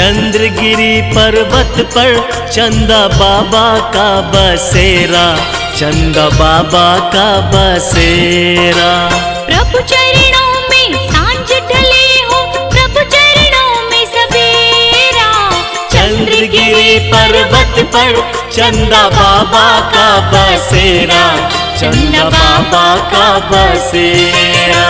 चंद्रगिरी पर्वत पर चंदा बाबा का बसेरा, चंदा बाबा का बसेरा। प्रभु चरणों में सांझ ढले हो, प्रभु चरणों में सवेरा। चंद्रगिरी पर्वत पर चंदा बाबा का बसेरा, चंदा बाबा का बसेरा।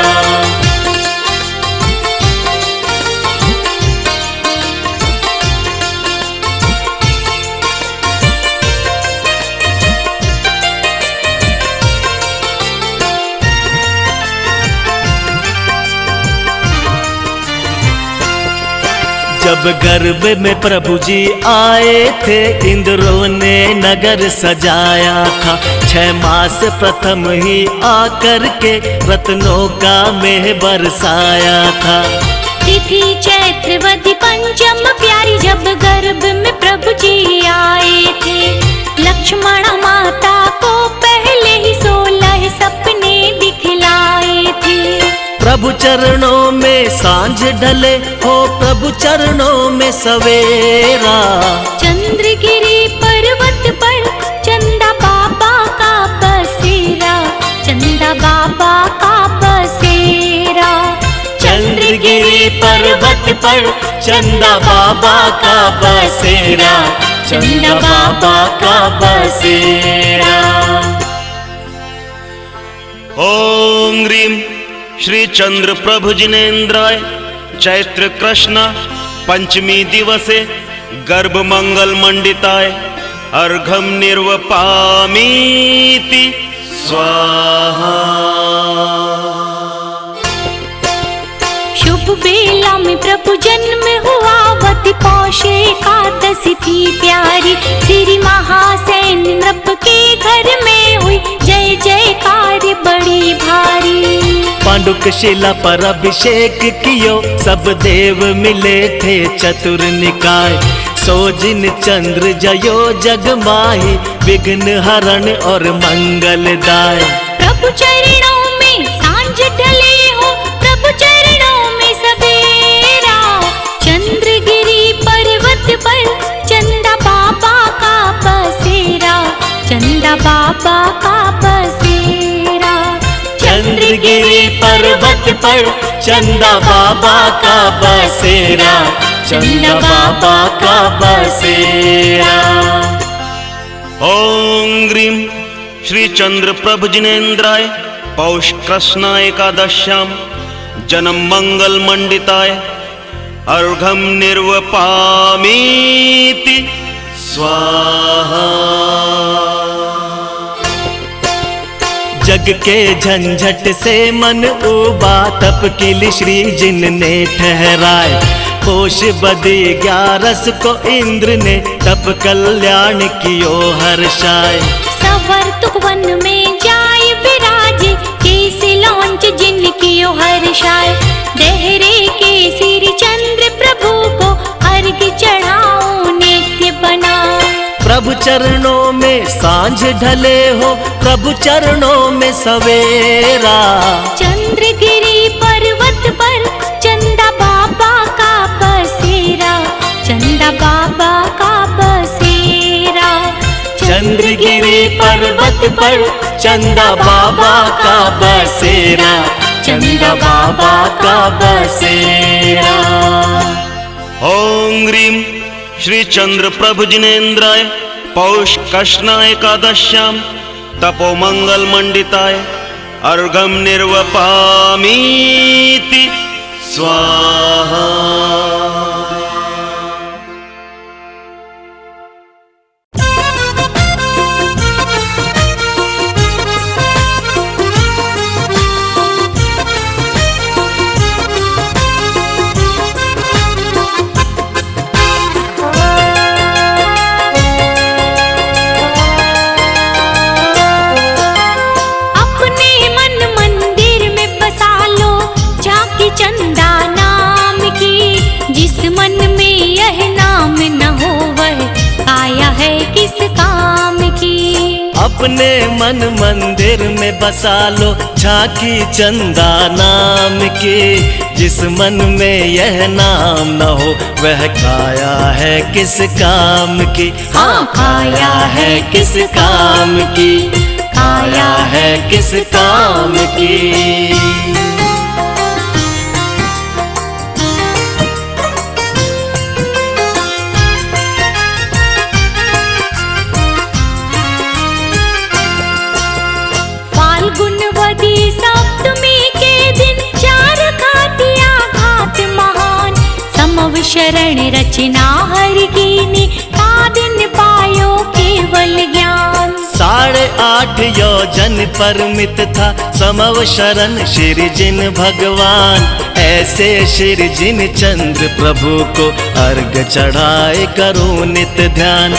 जब गर्भ में प्रभु जी आए थे, इंद्रों ने नगर सजाया था। 6 मास प्रथम ही आकर के रत्नों का मेह बरसाया था। तिथि चैत्रवती पंचम प्यारी, जब गर्भ में प्रभु जी आए थे। लक्ष्मण माता को पहले ही 16 सपने दिखलाए थे। प्रभु चरणों में सांझ ढले हो, प्रभु चरणों में सवेरा। चंद्रगिरी पर्वत पर चंदा बाबा का बसेरा, चंदा बाबा का बसेरा। चंद्रगिरी पर्वत पर चंदा बाबा का बसेरा, चंदा बाबा का बसेरा। ओम ह्रीं श्री चंद्र प्रभु जिनेन्द्राय चैत्र कृष्ण पंचमी दिवसे गर्भ मंगल मंडिताय अर्घम निर्वपामीति स्वाहा। शुभ बेला में प्रभु जन्म हुआ, वती पौष एकादशी थी प्यारी। श्री महासेन नृप के घर में हुई जय जयकार बड़ी भारी। पांडुक शिला पर अभिषेक कियो, सब देव मिले थे चतुर निकाय। सोजिन चंद्र जयो जग माही, विघ्न हरण और मंगलदाय। प्रभु चरणों में सांझ ढले हो, प्रभु चरणों में सवेरा। चंद्रगिरी पर्वत पर चंदा बाबा का बसेरा, चंदा बाबा का बसेरा। चंद्रगिरी पर्वत पर चंदा बाबा का बसेरा, चंदा बाबा का बसेरा। ओम ह्रीं श्री चंद्र प्रभु जिनेन्द्राय पौष कृष्ण एकादश्याम जन्म मंगल मंडिताय अर्घम निर्वपामीति स्वाहा। जग के झंझट से मन उबा, तप के लिए श्री जिन ने ठहराए। पोष बदी 11 को इंद्र ने तप कल्याण कियो हर्षाय। सवर्तुक वन में जाय विराजे, केसी लौंच जिन कियो हर्षाय। देहरे के श्री चंद्र प्रभु को अर्घ चढ़ाओ नित्य बनाओ। प्रभु चरणों में सांझ ढले हो, प्रभु चरणों में सवेरा। चंद्रगिरी पर्वत पर चंदा बाबा का बसेरा, चंदा बाबा का बसेरा। चंद्रगिरी पर्वत पर चंदा बाबा का बसेरा, चंदा बाबा का बसेरा। ओम ह्रीं श्री चंद्र प्रभु जिनेन्द्राय पौष कृष्ण एकादश्याम तपो मंगल मंडिताय अर्घम निर्वपामीति स्वाहा। चंदा नाम की, जिस मन में यह नाम न हो वह आया है किस काम की। अपने मन मंदिर में बसा लो, झांकी चंदा नाम की। जिस मन में यह नाम न हो वह काया है किस काम की। हाँ, काया है किस काम की, काया है किस काम की। फाल्गुनवती सप्तमी के दिन चार घातिया घात महान, समव शरण रचना हर कीनी, ता दिन पायो केवल ज्ञान। 8.5 योजन परमित था समव शरण श्री जिन भगवान, ऐसे श्री जिन चंद्र प्रभु को अर्घ चढ़ाए करो नित ध्यान,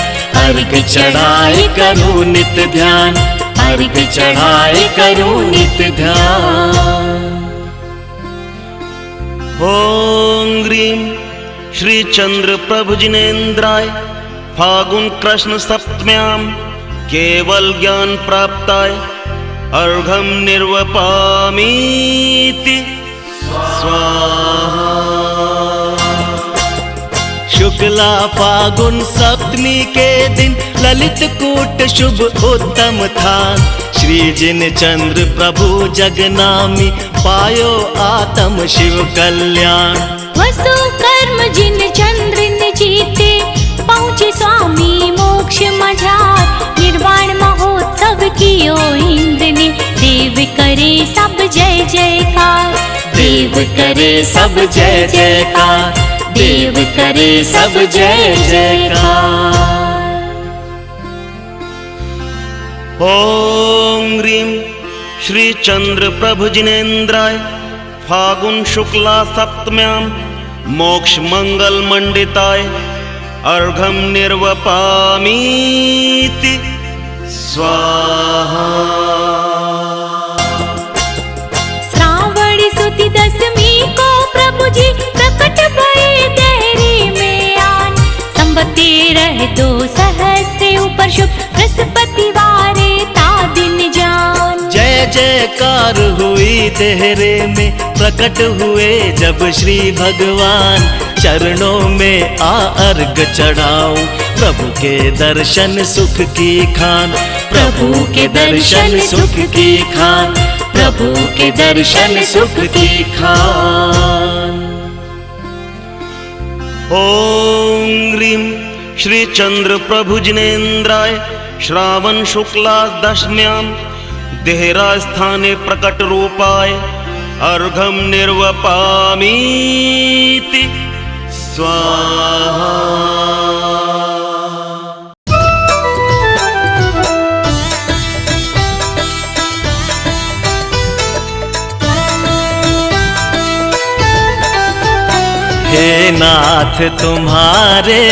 अर्घ चढ़ाए करो नित ध्यान, अर्घ चढ़ाए करो नित ध्यान। ओम ग्रीम श्री चंद्र प्रभु जिनेन्द्राय फागुन कृष्ण सप्तम्यां केवल ज्ञान प्राप्ताय अर्घम निर्वपामीति स्वाहा। शुक्ला फागुन सप्तमी के दिन ललित कूट शुभ उत्तम था, श्री जिन चंद्र प्रभु जगनामी पायो आत्म शिव कल्याण। वसु कर्म जिन चंद्र ने जीते पहुँचे स्वामी मोक्ष मझार, निर्वाण महोत्सव कियो इंद्र ने, देव करे सब जय जयकार, देव करे सब जय जयकार, देव करे सब जय जयकार। ओम ह्रीं श्री चंद्र प्रभु जिनेन्द्राय फागुन शुक्ला सप्तम्यां मोक्ष मंगल मंडिताय अर्घम निर्वपामीति स्वाहा। श्रावण सुदी दशमी को प्रभु जी प्रकट भये देहरी में आन, संवत 13 सहस्त्र ऊपर शुभ बृहस्पतिवारे ता दिन जान। जय जयकार हुई देहरे में प्रकट हुए जब श्री भगवान, चरणों में आ अर्घ चढ़ाऊं प्रभु के दर्शन सुख की खान, प्रभु के दर्शन सुख की खान, प्रभु के दर्शन सुख की खान। ओम ह्रीं श्री चंद्र प्रभु जिनेन्द्राय श्रावण शुक्ला दशम्यां देहरा स्थाने प्रकट रूपाय अर्घम निर्वपामीति स्वाहा। हे नाथ तुम्हारे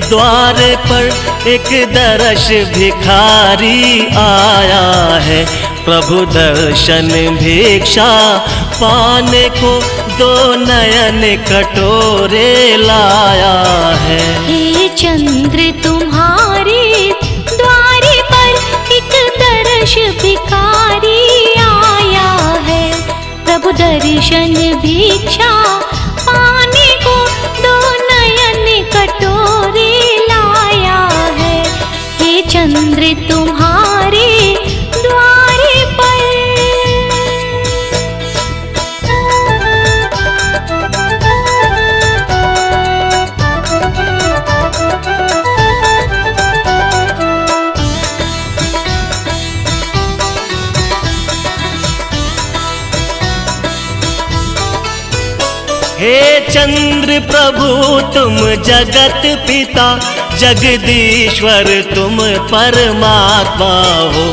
द्वार पर एक दर्श भिखारी आया है, प्रभु दर्शन भिक्षा पाने को 2 नयन कटोरे लाया है। हे चंद्र तुम्हारे द्वारे पर एक दर्श भिखारी आया है, प्रभु दर्शन भिक्षा पाने को 2 नयन कटोरे लाया है। हे चंद्र तुम्हारे द्वारे पर। हे चंद्र प्रभु तुम जगत पिता जगदीश्वर तुम परमात्मा हो,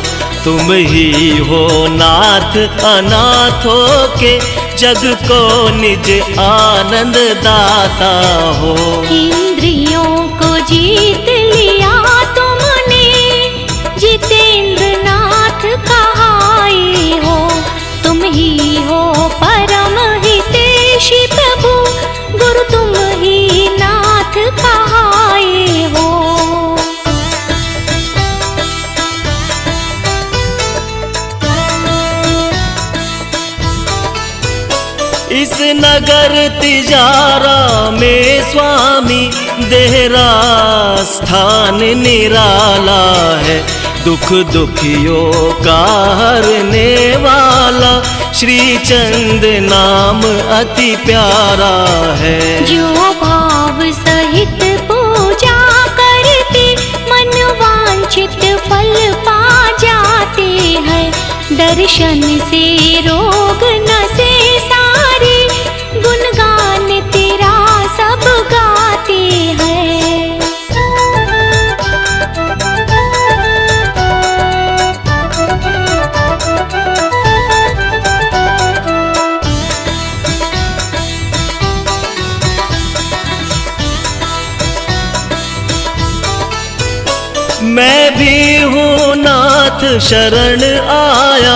तुम ही हो नाथ अनाथों के जग को निज आनंद दाता हो। इंद्रियों को जीत लिया तुमने जितेंद्र नाथ कहाई हो, तुम ही हो परम हितेशी प्रभु गुरु तुम ही नाथ कहाई हो। इस नगर तिजारा में स्वामी देहरा स्थान निराला है। दुख दुखियों का हरने वाला श्री चंद नाम अति प्यारा है। जो भाव सहित पूजा करते मन वांछित फल पा जाते हैं। दर्शन से रोग नसे सारे गुणगान तेरा सब गाते हैं। मैं भी हूँ नाथ शरण आया,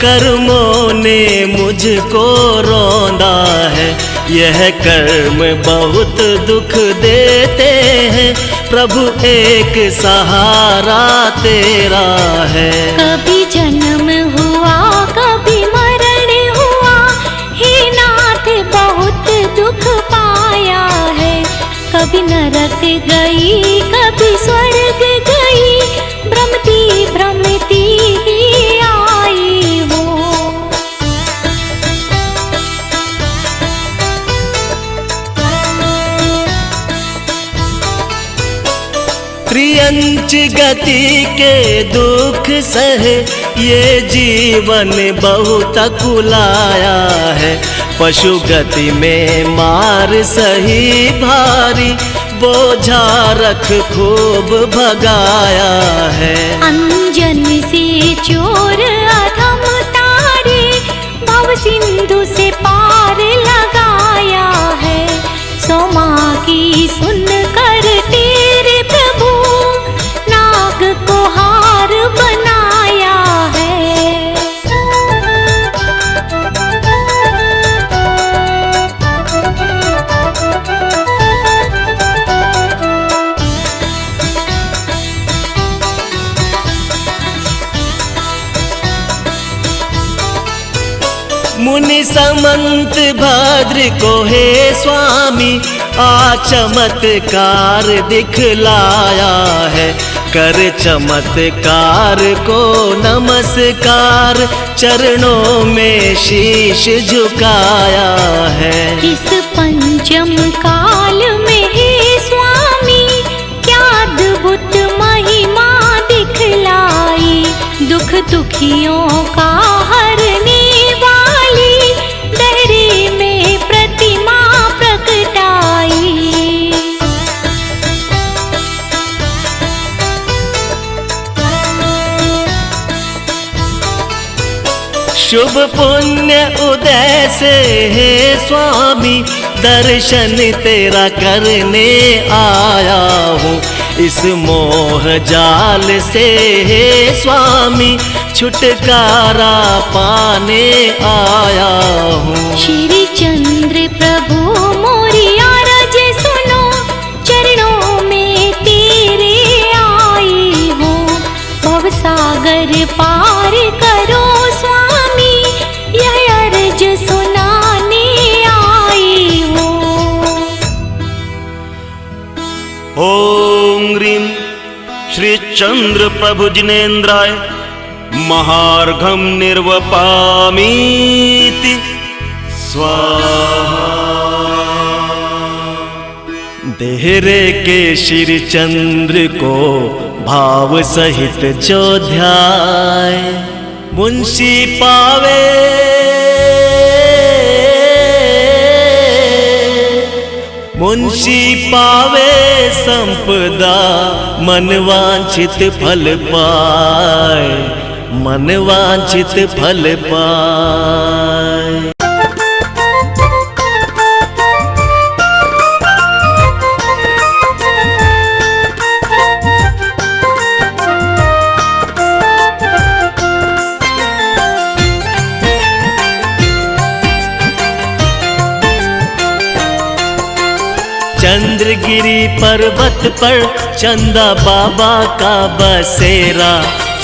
कर्मों ने मुझको रौंदा है। यह कर्म बहुत दुख देते हैं, प्रभु एक सहारा तेरा है। कभी जन्म हुआ कभी मरण हुआ, हे नाथ बहुत दुख पाया है। कभी नरक गई कभी स्वर्ग गई, भ्रमती भ्रमती ही आई हो। त्रियंच गति के दुख सहे, ये जीवन बहुत कुलाया है। पशु गति में मार सही भारी, बोझा रख खूब भगाया है। अंजन से चोर अधम तारे, भव सिंधु से पार लगाया है। सोमा की सुन कर तेरे प्रभु, नाग को हार बनाया है। मुनि समंत भद्र को हे स्वामी, आ चमत्कार दिखलाया है। कर चमत्कार को नमस्कार, चरणों में शीश झुकाया है। इस पंचम काल में हे स्वामी, क्या अद्भुत महिमा दिखलाई। दुख दुखियों का हरने वाली, दहरे में प्रतिमा प्रकटाई। शुभ पुण्य उदय से हे स्वामी, दर्शन तेरा करने आया हूँ। इस मोह जाल से हे स्वामी, छुटकारा पाने आया हूँ। श्री चंद्र प्रभु मोरी आरज सुनो, चरणों में तेरे आई हूँ। भव सागर पार करो स्वामी, यह अर्ज सुनाने आई हूँ। ओम ह्रीं श्री चंद्र प्रभु जिनेन्द्राय महार्घम निर्वपामीति स्वाहा। देहरे के श्री चंद्र को भाव सहित जो ध्याय, मुंशी पावे मुंशी पावे संपदा, मन वांछित फल पाए, मन वांछित फल पाए। चंद्रगिरी पर्वत पर चंदा बाबा का बसेरा,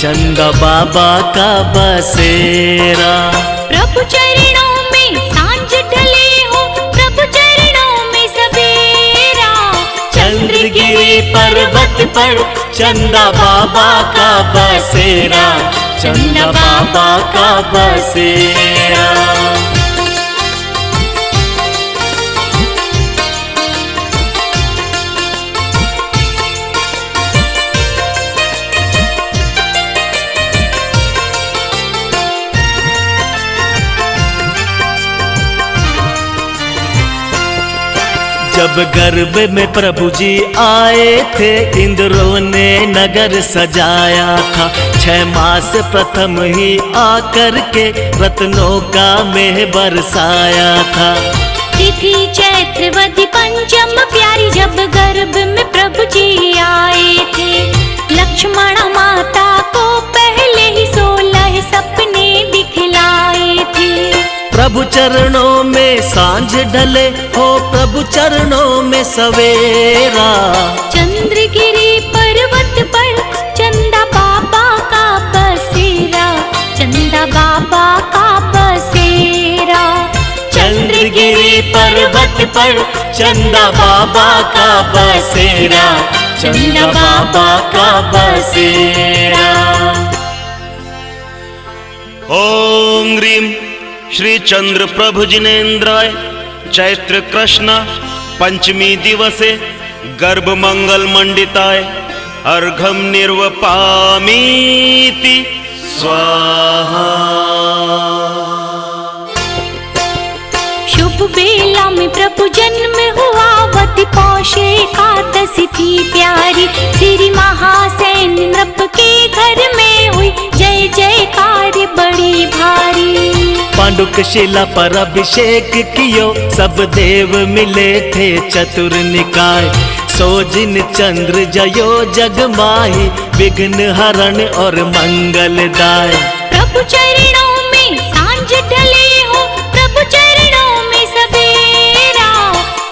चंदा बाबा का बसेरा। प्रभु चरणों में सांझ ढले पर चंदा बाबा का बसेरा, चंदा बाबा का बसेरा। जब गर्भ में प्रभु जी आए थे, इंद्रों ने नगर सजाया था। 6 मास प्रथम ही आकर के रत्नों का मेह बरसाया था। तिथि चैत्रवती पंचम प्यारी, जब गर्भ में प्रभु जी आए थे। लक्ष्मण माता को पहले ही 16 सपने दिखलाए थे। प्रभु चरणों में सांझ ढले हो, प्रभु चरणों में सवेरा। चंद्रगिरी पर्वत पर चंदा बाबा का बसेरा, चंदा बाबा का बसेरा। चंद्रगिरी पर्वत पर चंदा बाबा का बसेरा, चंदा बाबा का बसेरा। ओम ह्रीं श्री चंद्र प्रभु जिनेन्द्राय चैत्र कृष्ण पंचमी दिवसे गर्भ मंगल मंडिताय अर्घम निर्वपामीति स्वाहा। शुभ बेला में प्रभु जन्म हुआ, वती पौष एकादशी थी प्यारी। श्री महासेन नृप के घर में हुई जय जयकार बड़ी भारी। पांडुक शिला पर अभिषेक कियो, सब देव मिले थे चतुर निकाय। सोजिन चंद्र जयो जग माही, विघ्न हरण और मंगलदाय। प्रभु चरणों में सांझ ढले हो, प्रभु चरणों में सवेरा।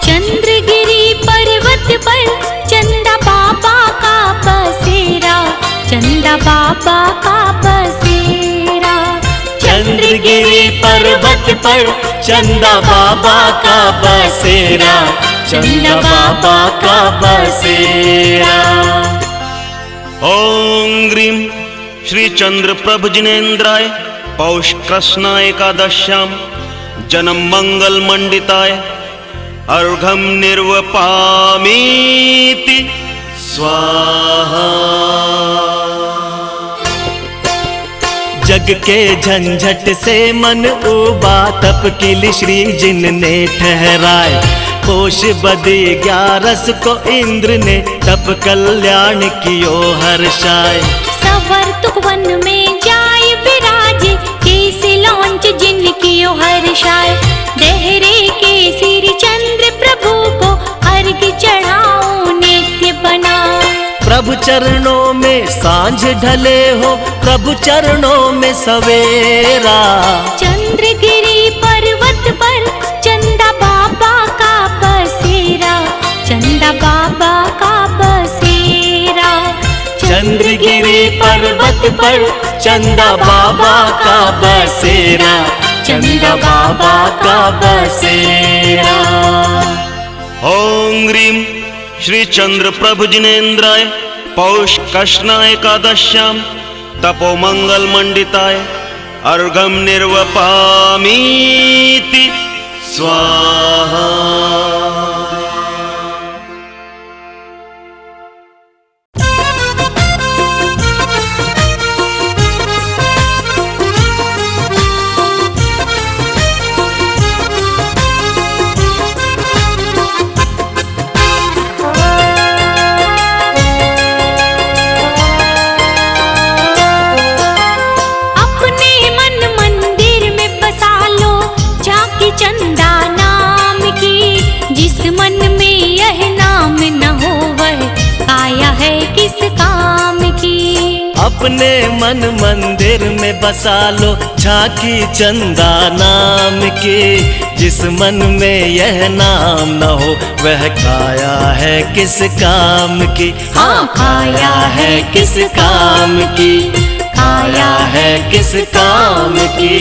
चंद्रगिरी पर्वत पर चंदा बाबा का बसेरा, चंदा बाबा का बसेरा। चंद्रगिरी पर्वत पर चंदा बाबा का बसेरा, चंदा बाबा का बसेरा। ओम ह्रीं श्री चंद्र प्रभु जिनेन्द्राय पौष कृष्ण एकादश्याम जन्म मंगल मंडिताय अर्घम निर्वपामीति स्वाहा। जग के झंझट से मन उबा, तप किल श्री जिन ने ठहराए। पोष बदी 11 को इंद्र ने तप कल्याण कियो हर्षाय। सवर्तुक वन में जाय विराजे, केसी लौंच जिन कियो हर्षाय। देहरे के श्री चंद्र प्रभु को अर्घ चढ़ाओ नित्य बना। प्रभु चरणों में सांझ ढले हो, प्रभु चरणों में सवेरा। चंद्रगिरी पर्वत पर चंदा बाबा का बसेरा, चंदा बाबा का बसेरा। चंद्रगिरी पर्वत पर चंदा बाबा का बसेरा, चंदा बाबा का बसेरा। ओम ह्रीं श्री चंद्र प्रभु जिनेन्द्राय पौष कृष्ण एकादश्याम तपो मंगल मंडिताय अर्घम निर्वपामीति स्वाहा। अपने मन मंदिर में बसा लो, झांकी चंदा नाम की। जिस मन में यह नाम न हो, वह काया है किस काम की। हाँ, काया है किस काम की, काया है किस काम की।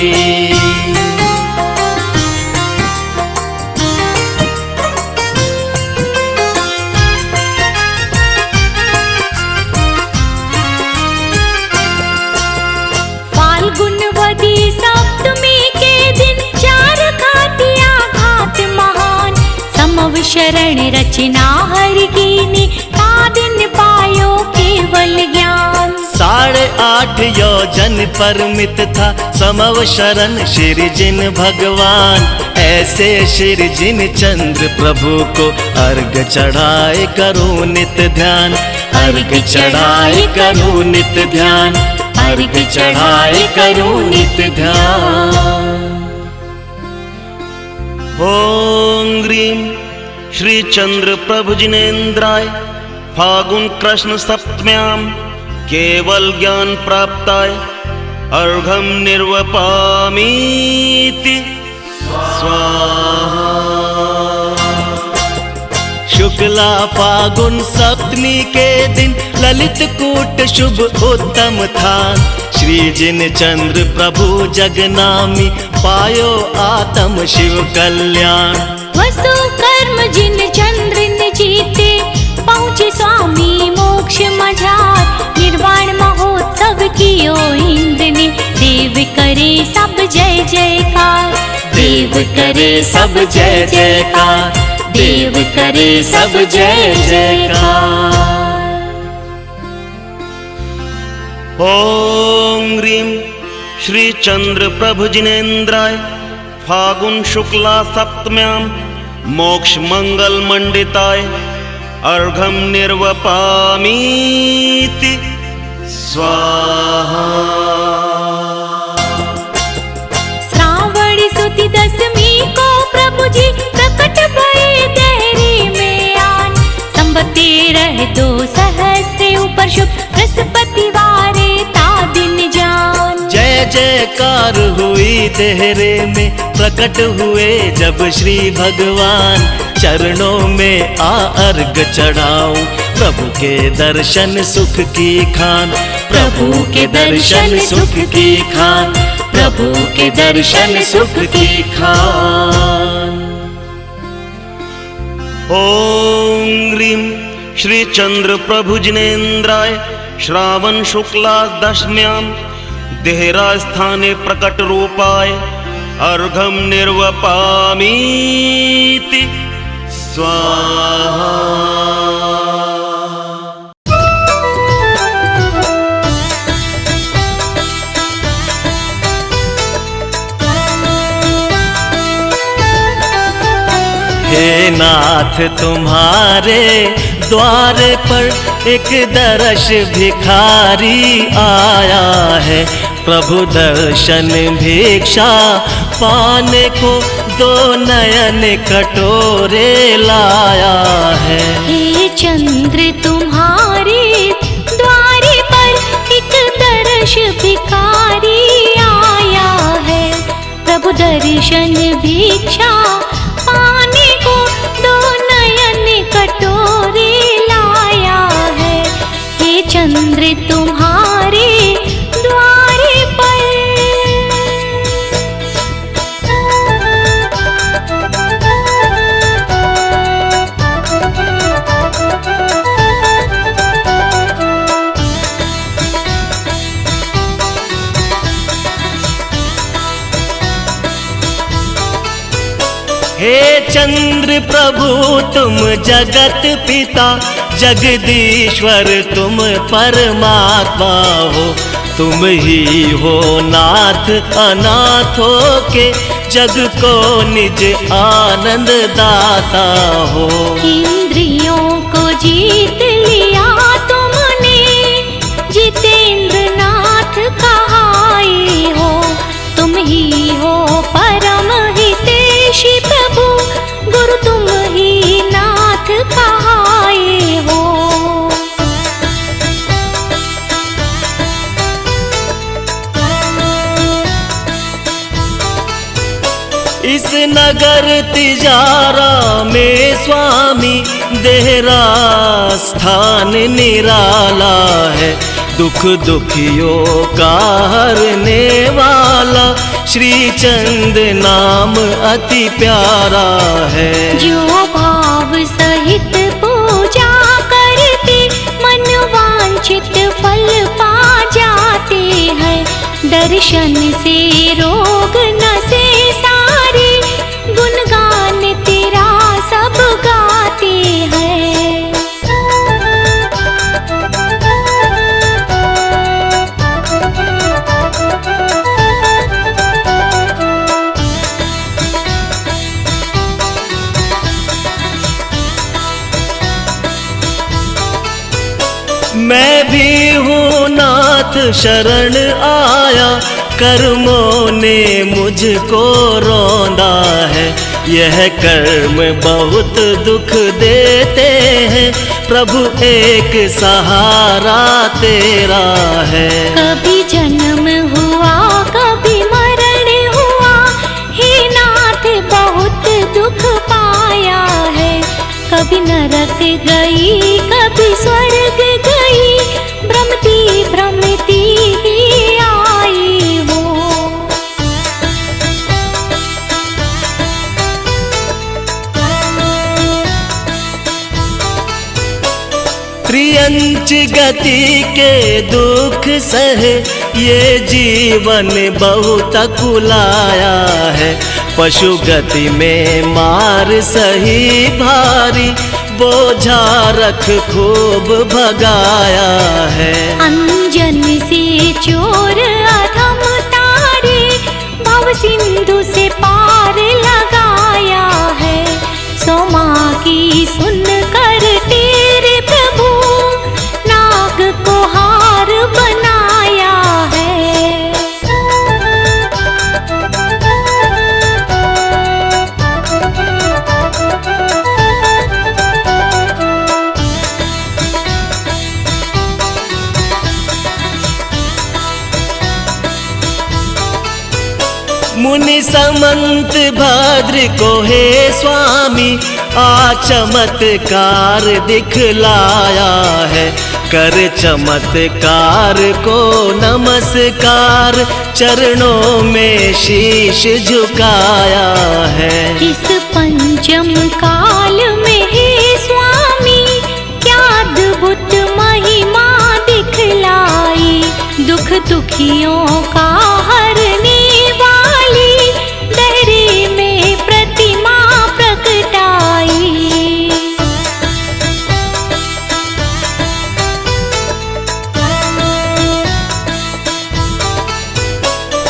शरण रचना हर कीनी, का दिन पायो केवल ज्ञान। 8.5 योजन परमित था समव शरण श्री जिन भगवान। ऐसे श्री जिन चंद्र प्रभु को अर्घ चढ़ाए करो नित ध्यान, अर्घ चढ़ाए करो नित ध्यान, अर्घ चढ़ाए करो नित ध्यान। ओम ग्रीम श्री चंद्र प्रभु जिनेन्द्राय फागुन कृष्ण सप्तम्यां केवल ज्ञान प्राप्ताय अर्घम निर्वपामीति स्वाहा। शुक्ला फागुन सप्तमी के दिन ललित कूट शुभ उत्तम था। श्री जिन चंद्र प्रभु जगनामी पायो आत्म शिव कल्याण। वसु कर्म जिन चंद्र ने जीते पहुँचे स्वामी मोक्ष मझार। निर्वाण महोत्सव कियो इंद्र ने, देव करे सब जय जयकार, देव करे सब जय जयकार, देव करे सब जय जयकार। ओम ग्रीम श्री चंद्र प्रभु जिनेन्द्राय फागुन शुक्ला सप्तम्यां मोक्ष मंगल मंडिताय अर्घम निर्वपामीति स्वाहा। श्रावण सुदी दशमी को प्रभु जी प्रकट भये देहरी में आन। संबत 13 सहस्त्र ऊपर शुभ बृहस्पति वारे ता दिन जान। जय जयकार हुई देहरे में प्रकट हुए जब श्री भगवान। चरणों में आ अर्घ चढ़ाऊं प्रभु के दर्शन सुख की खान, प्रभु के दर्शन सुख की खान, प्रभु के दर्शन सुख की खान। ओम ग्रीम श्री चंद्र प्रभु जिनेन्द्राय श्रावण शुक्ला दशम्यां देहरा स्थाने प्रकट रूपाय अर्घम निर्वपामीति स्वाहा। हे नाथ तुम्हारे द्वार पर एक दर्श भिखारी आया है। प्रभु दर्शन भिक्षा पाने को 2 नयन कटोरे लाया है। हे चंद्र तुम्हारे द्वारे पर एक दर्श भिखारी आया है। प्रभु दर्शन भिक्षा पाने को 2 नयन कटोरे लाया है। हे चंद्र तुम्हारे द्वारे पर। हे चंद्र प्रभु तुम जगत पिता जगदीश्वर तुम परमात्मा हो। तुम ही हो नाथ अनाथों के जग को निज आनंद दाता हो। इंद्रियों को जीत लिया तुमने, जितेंद्र नाथ कहाई हो। तुम ही हो परम हितैषी प्रभु, गुरु तुम ही नाथ कहाई हो। इस नगर तिजारा में स्वामी देहरा स्थान निराला है। दुख दुखियों का हरने वाला श्री चंद नाम अति प्यारा है। जो भाव सहित पूजा करते मन वांछित फल पा जाते हैं। दर्शन से रोग नसे सारे, गुणगान तेरा सब गा मैं भी हूँ नाथ शरण आया, कर्मों ने मुझको रौंदा है। यह कर्म बहुत दुख देते हैं, प्रभु एक सहारा तेरा है। कभी जन्म हुआ कभी मरण हुआ, हे नाथ बहुत दुख पाया है। कभी नरक गई कभी स्वर्ग गई, भ्रमती भ्रमती ही आई हूँ। त्रियंच गति के दुख सहे, ये जीवन बहुत कुलाया है। पशु गति में मार सही भारी, बोझा रख खूब भगाया है। अंजन से चोर अधम तारे, भव सिंधु से पार लगाया है। सोमा की सुन कर तेरे प्रभु, नाग को हार बनाया है। मुनि समंत भद्र को हे स्वामी, आ चमत्कार दिखलाया है। कर चमत्कार को नमस्कार, चरणों में शीश झुकाया है। इस पंचम काल में हे स्वामी, क्या अद्भुत महिमा दिखलाई। दुख दुखियों का हरने वाली, दहरे में प्रतिमा प्रकटाई।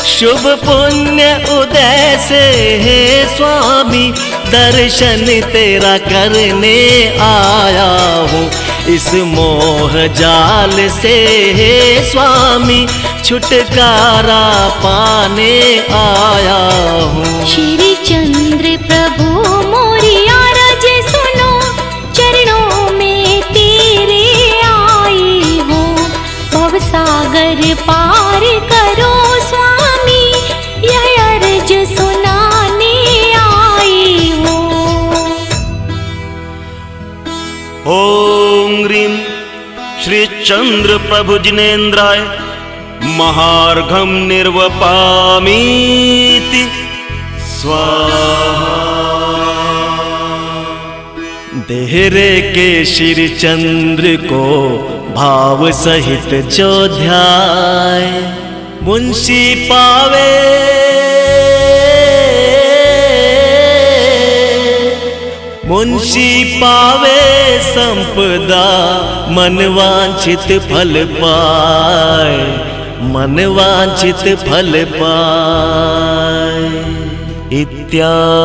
शुभ पुण्य उदय से हे स्वामी, दर्शन तेरा करने आया हूँ। इस मोह जाल से हे स्वामी, छुटकारा पाने आया हूँ। श्री चंद्र प्रभु मोरी आरज सुनो, चरणों में तेरे आई हूँ। भव सागर पार करो स्वामी, यह अर्ज सुनाने आई हूँ। ओम ह्रीं श्री चंद्र प्रभु जिनेन्द्राय महार्घम निर्वपामीति स्वाहा। देहरे के श्री चंद्र को भाव सहित जो ध्याय, मुंशी पावे मुंशी पावे संपदा, मन वांछित फल पाए, मन वांछित फल पाए। इत्याशीर्वाद।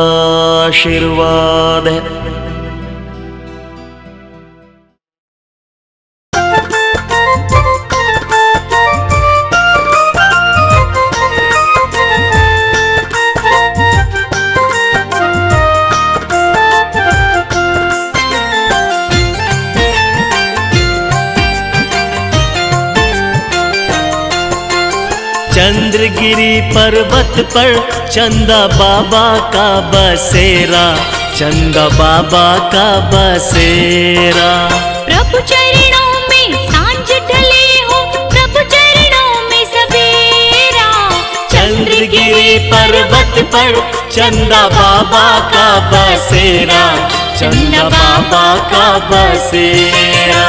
चंद्रगिरी पर्वत पर चंदा बाबा का बसेरा, चंदा बाबा का बसेरा। प्रभु चरणों में सांझ ढले हो, प्रभु चरणों में सवेरा। चंद्रगिरी पर्वत पर चंदा बाबा का बसेरा, चंदा बाबा का बसेरा।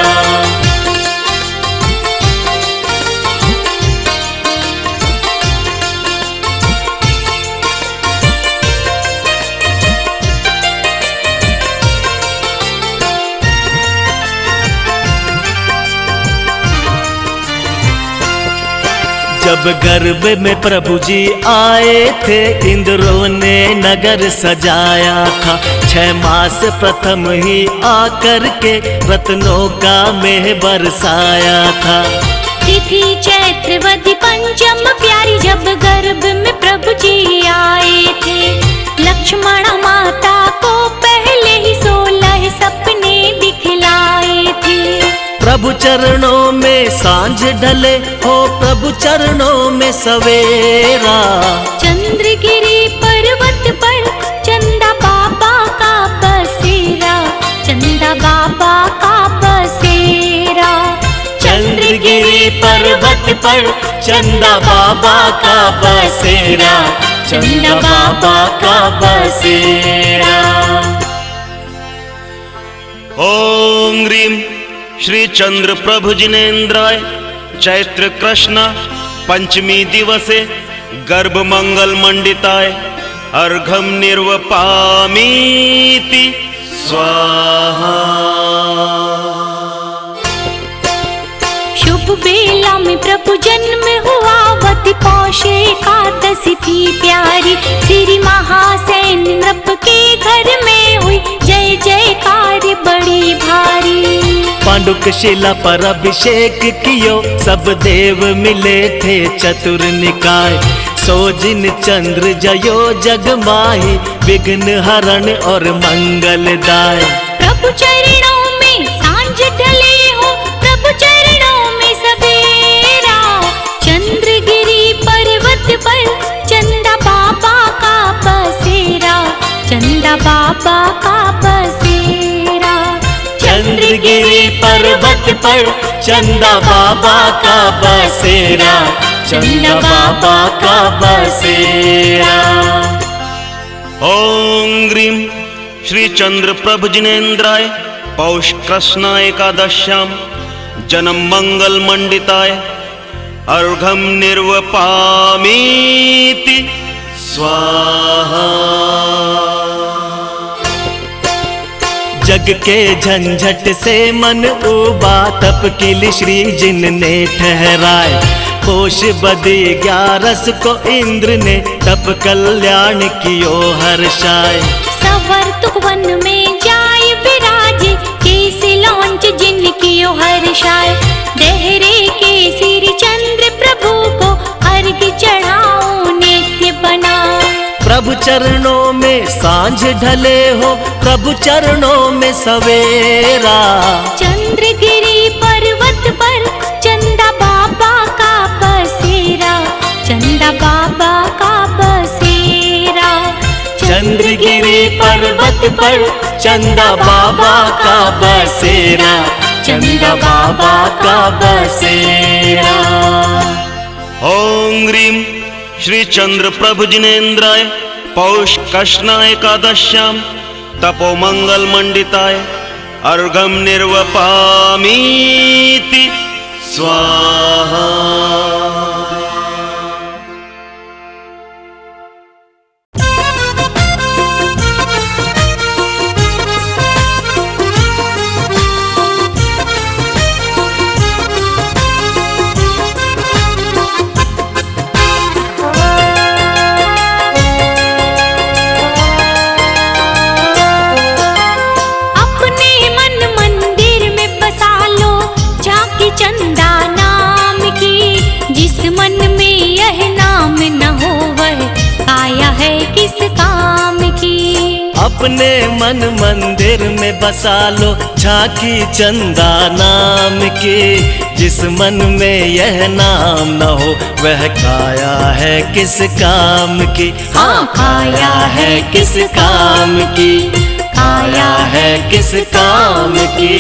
जब जब गर्भ में प्रभु जी आए थे, इंद्रों ने नगर सजाया था। 6 मास प्रथम ही आकर के रत्नों का मेह बरसाया था। तिथि चैत्रवदी पंचम प्यारी, जब गर्भ में प्रभु जी आए थे। लक्ष्मण माता को पहले ही 16 सपने दिखलाए थे। प्रभु चरणों में सांझ ढले हो, प्रभु चरणों में सवेरा। चंद्रगिरी पर्वत पर चंदा बाबा का बसेरा, चंदा बाबा का बसेरा। चंद्रगिरी पर्वत पर चंदा बाबा का बसेरा, चंदा बाबा का बसेरा। ओम ह्रीं श्री चंद्र प्रभु जिनेन्द्राय चैत्र कृष्ण पंचमी दिवसे गर्भ मंगल मंडिताय अर्घम निर्वपामीति स्वाहा। शुभ बेला में प्रभु जन्म हुआ, वती पौष एकादशी थी प्यारी। श्री महासैन नृप के घर में हुई जय जयकार बड़ी भारी। पांडुक शिला पर अभिषेक कियो, सब देव मिले थे चतुर निकाय। सोजिन चंद्र जयो जग माही, विघ्न हरण और मंगलदाय। प्रभु चरणों में सांझ ढले हो, प्रभु चरणों में सवेरा। चंद्रगिरी पर्वत पर चंदा बाबा का बसेरा, चंदा बाबा का बसेरा। चंद्रगिरी पर्वत पर चंदा बाबा का बसेरा, चंदा बाबा का बसेरा। ओम ह्रीं श्री चंद्र प्रभु जिनेन्द्राय पौष कृष्ण एकादश्यां जन्म मंगल मंडिताय अर्घम निर्वपामीति स्वाहा। जग के झंझट से मन उबा, तप किल श्री जिन ने ठहराए। पोष बदी 11 को इंद्र ने तप कल्याण कियो हर्षाय। सवर्तुक वन में जाय विराजे, केसि लौंच जिन कियो हर्षाय। देहरे के सिर चंद्र प्रभु को अर्घ चढ़ाओ नित्य बना। प्रभु चरणों में सांझ ढले हो, प्रभु चरणों में सवेरा। चंद्रगिरी पर्वत पर चंदा बाबा का बसेरा, चंदा बाबा का बसेरा। चंद्रगिरी पर्वत पर चंदा बाबा का बसेरा, चंदा बाबा का बसेरा। ओम ह्रीं श्री चंद्र प्रभु जिनेन्द्राय पौष कृष्ण एकादश्यां तपो मंगल मंडिताय अर्घम निर्वपामीति स्वाहा। चंदा नाम की, जिस मन में यह नाम न हो वह काया है किस काम की। अपने मन मंदिर में बसा लो झांकी चंदा नाम की। जिस मन में यह नाम न हो वह काया है किस काम की। हाँ, काया है किस काम की, काया है किस काम की।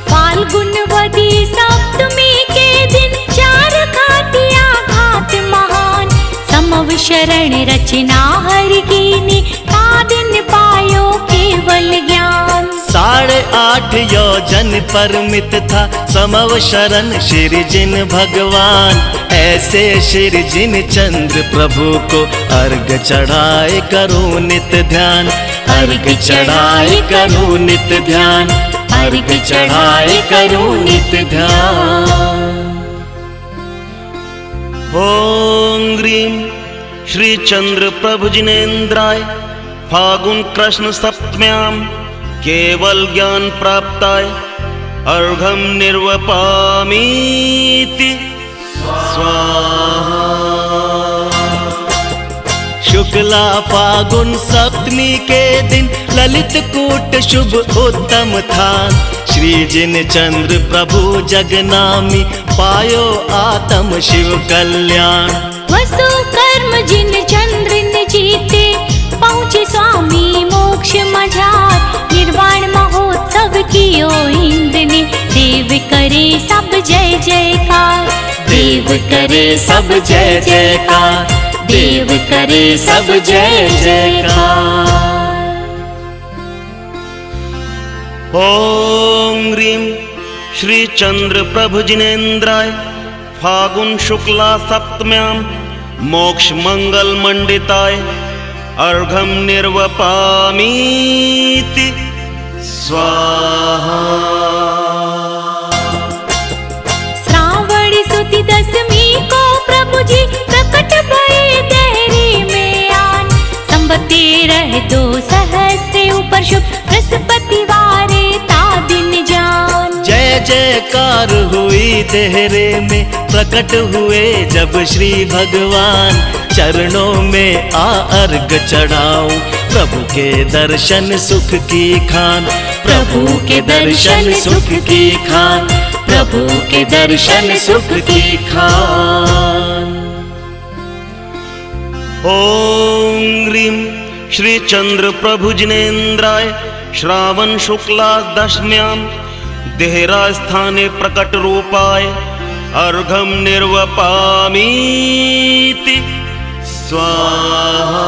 फाल्गुनवदी सप्तमी के दिन 4 घाटिया घाट महान। समव शरण रचना हर कीनी, का दिन पायो केवल ज्ञान। 8.5 योजन परमित था समव शरण श्री जिन भगवान। ऐसे श्री जिन चंद्र प्रभु को अर्घ चढ़ाए करो नित ध्यान, अर्घ चढ़ाए करो नित ध्यान, अर्घ चढ़ाए करो नित ध्यान। ओम ग्रीम श्री चंद्र प्रभु जिनेन्द्राय फागुन कृष्ण सप्तम्याम केवल ज्ञान प्राप्ताय अर्घम निर्वपामीति स्वाहा। शुक्ला फागुन सप्तमी के दिन ललित कूट शुभ उत्तम था। श्री जिन चंद्र प्रभु जगनामी पायो आत्म शिव कल्याण। वसु कर्म जिन चंद्र ने जीते पहुँचे स्वामी मोक्ष मझार। निर्वाण महोत्सव कियो इंद्र ने देव करे सब जय जयकार, देव करे सब जय जयकार, देव करे सब जय जयकार। ओम ग्रीम श्री चंद्र प्रभु जिनेन्द्राय फागुन शुक्ला सप्तम्याम मोक्ष मंगल मंडिताय अर्घम निर्वपामीति स्वाहा। श्रावण सुदी दशमी को प्रभु जी प्रकट भये देहरी में आन। संवत्सर 2 सहस्र ऊपर शुभ बृहस्पतिवारे ता दिन जान। जय जयकार हुई देहरे में प्रकट हुए जब श्री भगवान। चरणों में आ अर्घ चढ़ाऊं प्रभु के दर्शन सुख की खान, प्रभु के दर्शन सुख की खान, प्रभु के दर्शन सुख की खान। ओम ग्रीम श्री चंद्र प्रभु जिनेन्द्राय श्रावण शुक्ला दशम्याम देहरा स्थाने प्रकट रूपाय अर्घम निर्वपामीति स्वाहा।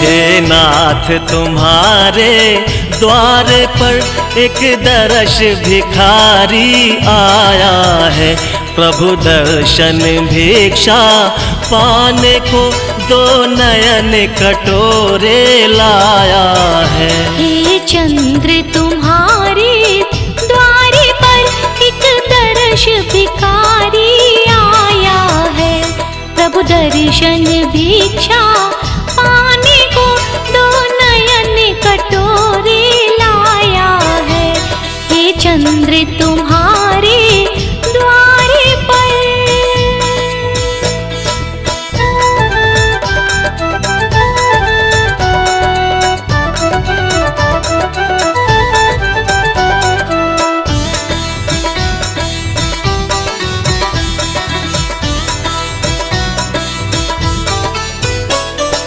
हे नाथ तुम्हारे द्वार पर एक दर्श भिखारी आया है। प्रभु दर्शन भिक्षा पाने को 2 नयन कटोरे लाया है। हे चंद्र तुम्हारे द्वारे पर एक दर्श भिखारी आया है। प्रभु दर्शन भिक्षा पाने को 2 नयन कटोरे लाया है। हे चंद्र तुम्हारे द्वारे पर।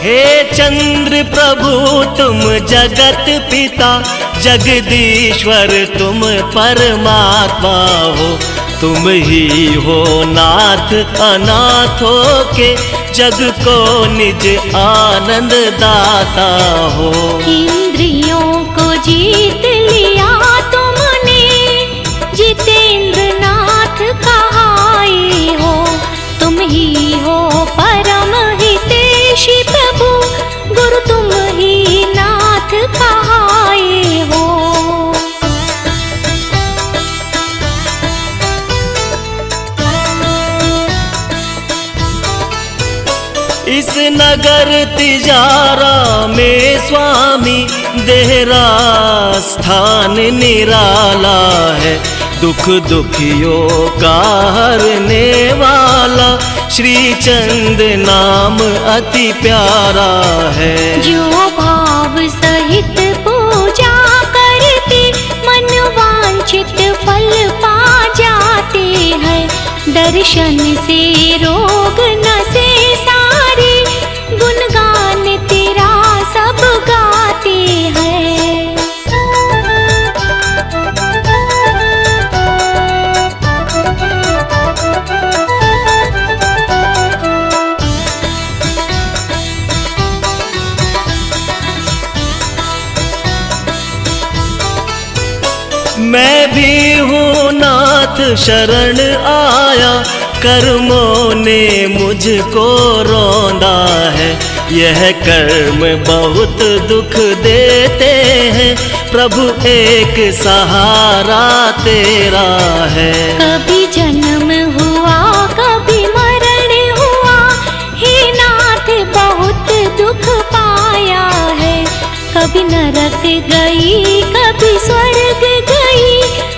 हे चंद्र प्रभु तुम जगत पिता जगदीश्वर तुम परमात्मा हो। तुम ही हो नाथ अनाथों के जग को निज आनंद दाता हो। इंद्रियों को जीत लिया तुमने जितेंद्र नाथ कहाई हो। तुम ही हो परम हितेशी प्रभु गुरु तुम ही नाथ कहाई हो। इस नगर तिजारा में स्वामी देहरा स्थान निराला है। दुख दुखियों का हरने वाला श्री चंद नाम अति प्यारा है। जो भाव सहित पूजा करते मन वांछित फल पा जाते हैं। दर्शन से रोग नसे सारे गुणगान तेरा सब गाते हैं। शरण आया, कर्मों ने मुझको रौंदा है। यह कर्म बहुत दुख देते हैं, प्रभु एक सहारा तेरा है। कभी जन्म हुआ कभी मरण हुआ, हे नाथ बहुत दुख पाया है। कभी नरक गई कभी स्वर्ग गई,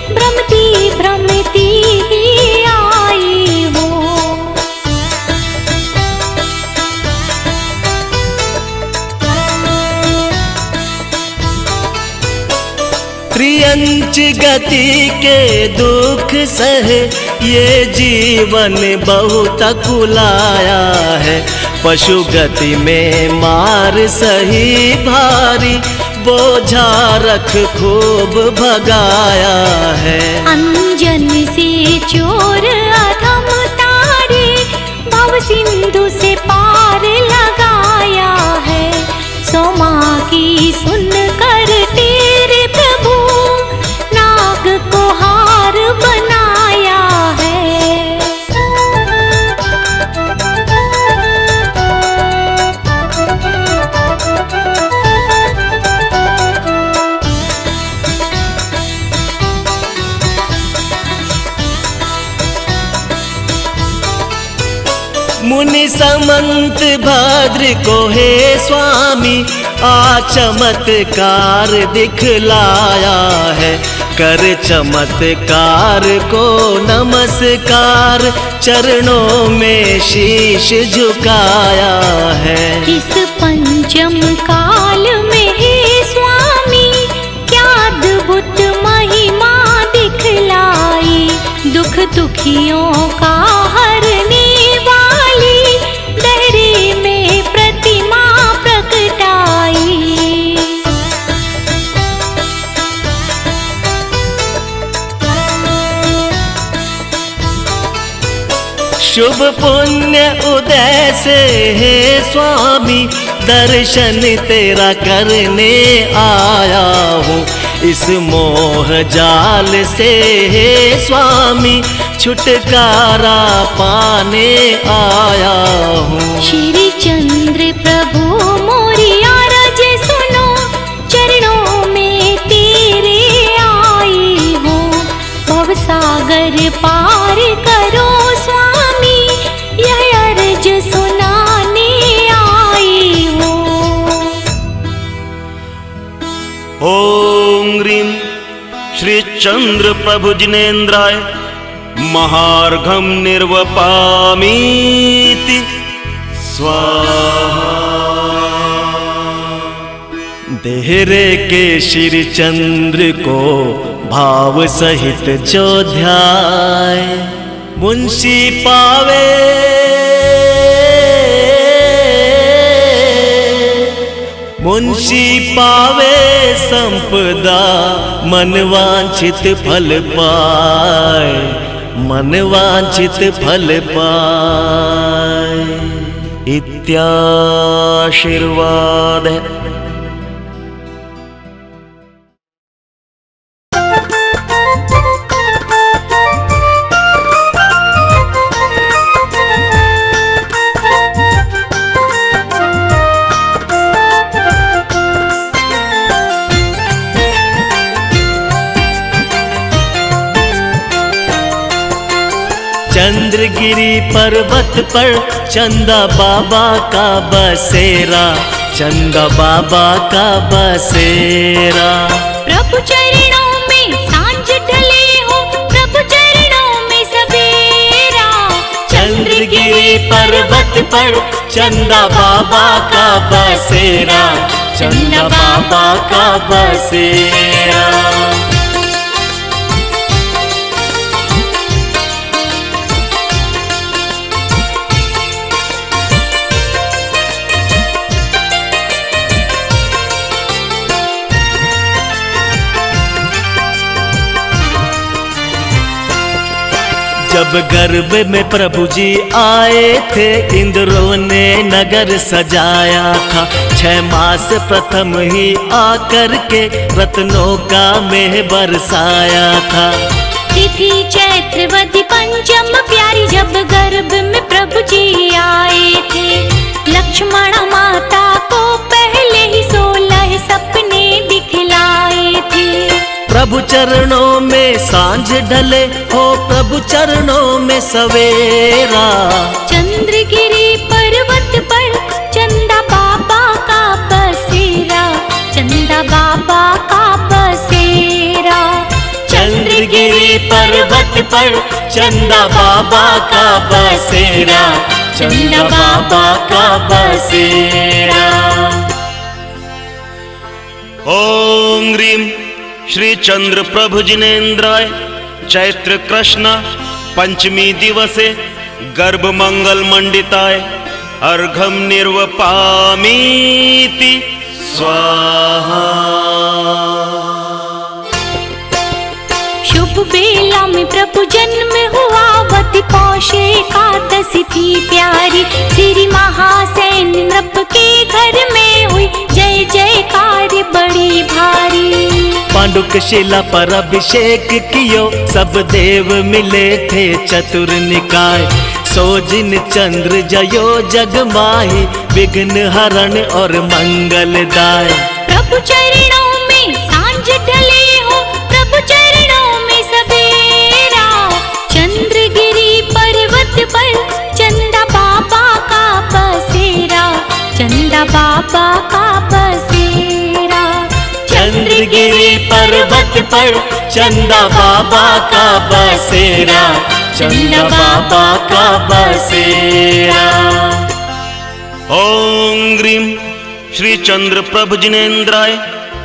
भ्रमती भ्रमती ही आई हूँ। त्रियंच गति के दुख सहे, ये जीवन बहुत कुलाया है। पशु गति में मार सही भारी, बोझा रख खूब भगाया है। अंजन से चोर अधम तारे, भव सिंधु से पार लगाया है। सोमा की सुन कर तेरे प्रभु, नाग को हार बनाया है। मुनि समंत भद्र को हे स्वामी, आ चमत्कार दिखलाया है। कर चमत्कार को नमस्कार, चरणों में शीश झुकाया है। इस पंचम काल में हे स्वामी, क्या अद्भुत महिमा दिखलाई। दुख दुखियों का हरने वाली, दहरे में प्रतिमा प्रकटाई। शुभ पुण्य उदय से हे स्वामी, दर्शन तेरा करने आया हूँ। इस मोह जाल से हे स्वामी, छुटकारा पाने आया हूँ। श्री चंद्र प्रभु मोरी आरज सुनो, चरणों में तेरे आई हूँ। भवसागर पार करो स्वामी, यह अर्ज सुनाने आई हूँ। ओम ह्रीं श्री चंद्र प्रभु जिनेन्द्राय महार्घम निर्वपामीति स्वाहा। देहरे के श्री चंद्र को भाव सहित जो ध्याय, मुंशी पावे मुंशी पावे संपदा, मन वांछित फल पाए, मन वांछित फल पाए। इत्याशीर्वाद। चंद्रगिरी पर्वत पर चंदा बाबा का बसेरा, चंदा बाबा का बसेरा। प्रभु चरणों में सांझ ढले हो, प्रभु चरणों में सवेरा। चंद्रगिरी पर्वत पर चंदा बाबा का बसेरा, चंदा बाबा का बसेरा। जब गर्भ में प्रभु जी आए थे, इंद्रों ने नगर सजाया था। 6 मास प्रथम ही आकर के रत्नों का मेह बरसाया था। तिथि चैत्रवती पंचम प्यारी, जब गर्भ में प्रभु जी आए थे। लक्ष्मण माता को पहले ही 16 सपने दिखलाए थे। प्रभु चरणों में सांझ ढले हो, प्रभु चरणों में सवेरा। चंद्रगिरी पर्वत पर चंदा बाबा का बसेरा, चंदा बाबा का बसेरा। चंद्रगिरी पर्वत पर चंदा बाबा का बसेरा, चंदा बाबा का बसेरा। ओम ह्रीं श्री चंद्र प्रभु जिनेन्द्राय चैत्र कृष्ण पंचमी दिवसे गर्भ मंगल मंडिताय अर्घम निर्वपामीति स्वाहा। शुभ बेला में प्रभु जन्म हुआ, वत पौष एकादशी थी प्यारी। श्री महासैन नृप के घर में हुई जय जयकार बड़ी भारी। पांडुक शिला पर अभिषेक कियो, सब देव मिले थे चतुर निकाय। सो जिन चंद्र जयो जग माही, विघ्न हरण और मंगलदाय। प्रभु चरणों में सांझ ढले हो, प्रभु चरणों में सवेरा। चंद्रगिरी पर्वत पर चंदा बाबा का बसेरा, चंदा बाबा का बसेरा। चंद्रगिरी पर्वत पर चंदा बाबा का बसेरा, चंदा बाबा का बसेरा। ओम ह्रीं श्री चंद्र प्रभु जिनेन्द्राय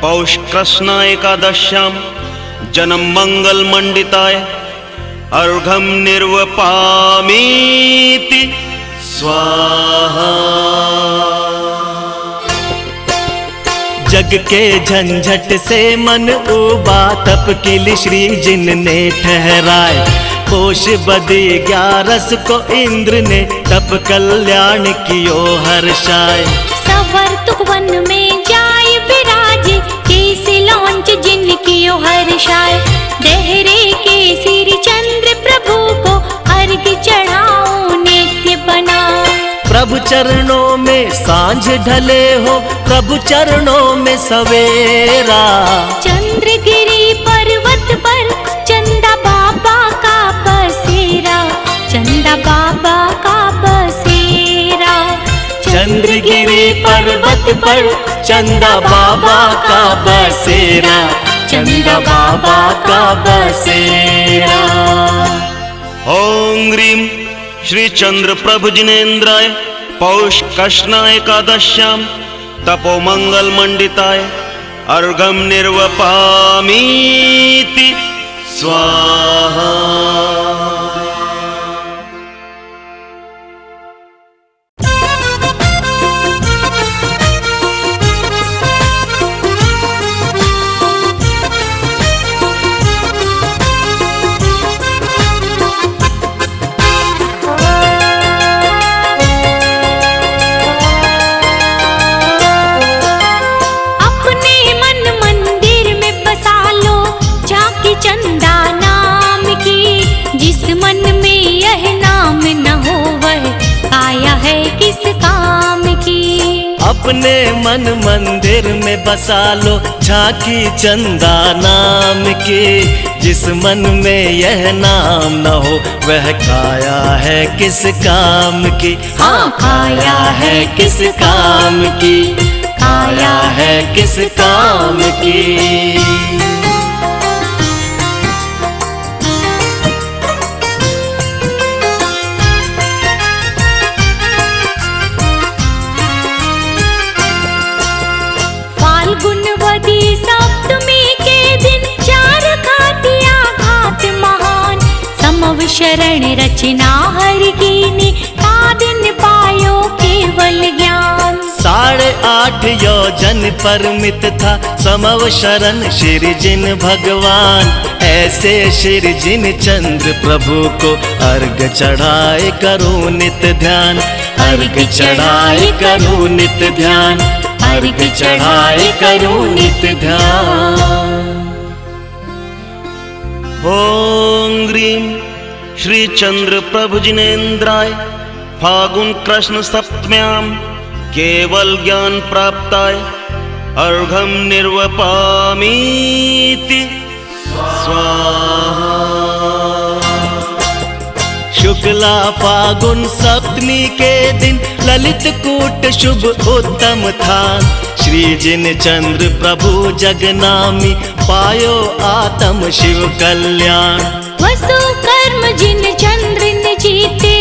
पौष कृष्ण एकादश्यां जन्म मंगल मंडिताय अर्घम निर्वपामीति स्वाहा। जग के झंझट से मन उबा, तप किल श्री जिन ने ठहराए। पोष बदे 11 को इंद्र ने, तप कल्याण कियो हर्षाय। सवर्तुक वन में जाय विराजे, केसि लौंच जिन कियो हर्षाय। देहरे के श्री चंद्र प्रभु को अर्घ चढ़ाओ नित्य बना। प्रभु चरणों में सांझ ढले हो, प्रभु चरणों में सवेरा। चंद्रगिरी पर्वत पर चंदा बाबा का बसेरा, चंदा बाबा का बसेरा। चंद्रगिरी पर्वत पर चंदा बाबा का बसेरा, चंदा बाबा का बसेरा। ओम ह्रीं श्री चंद्र प्रभु जिनेन्द्राय पौष कृष्ण एकादश्यां तपो मंगल मंडिताय अर्घम निर्वपामीति स्वाहा। चंदा नाम की, जिस मन में यह नाम न हो वह काया है किस काम की। अपने मन मंदिर में बसा लो झांकी चंदा नाम की, जिस मन में यह नाम न हो वह काया है किस काम की। हाँ, काया है किस काम की, काया है किस काम की। गुणवती सप्तमी के दिन 4 घातिया घात महान। समव शरण रचना हर कीनी, का दिन पायो केवल ज्ञान। 8.5 योजन परमित था समव शरण श्री जिन भगवान। ऐसे श्री जिन चंद्र प्रभु को अर्घ चढ़ाए करो नित ध्यान, अर्घ चढ़ाए करो नित ध्यान, अर्घ चढ़ाए करो नित ध्यान। ओम ग्रीम श्री चंद्र प्रभु जिनेन्द्राय फागुन कृष्ण सप्तम्याम केवल ज्ञान प्राप्ताय अर्घम निर्वपामीति स्वाहा। शुक्ला फागुन सप्तमी के दिन ललित कूट शुभ उत्तम था। श्री जिन चंद्र प्रभु जगनामी पायो आत्म शिव कल्याण। वसु कर्म जिन चंद्र ने जीते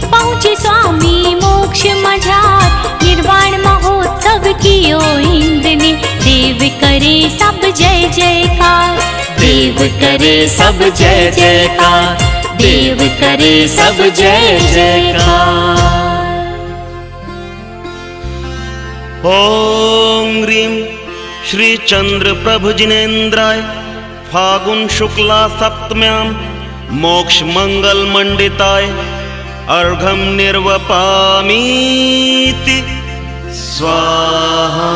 पहुँचे स्वामी मोक्ष मझार। निर्वाण महोत्सव कियो इंद्र ने देव करे सब जय जयकार। देव करे सब जय जयकार। देव करे सब जय जयकार। ओम ह्रीं श्री चंद्र प्रभु जिनेन्द्राय फागुन शुक्ला सप्तम्यां मोक्ष मंगल मंडिताय अर्घम निर्वपामीति स्वाहा।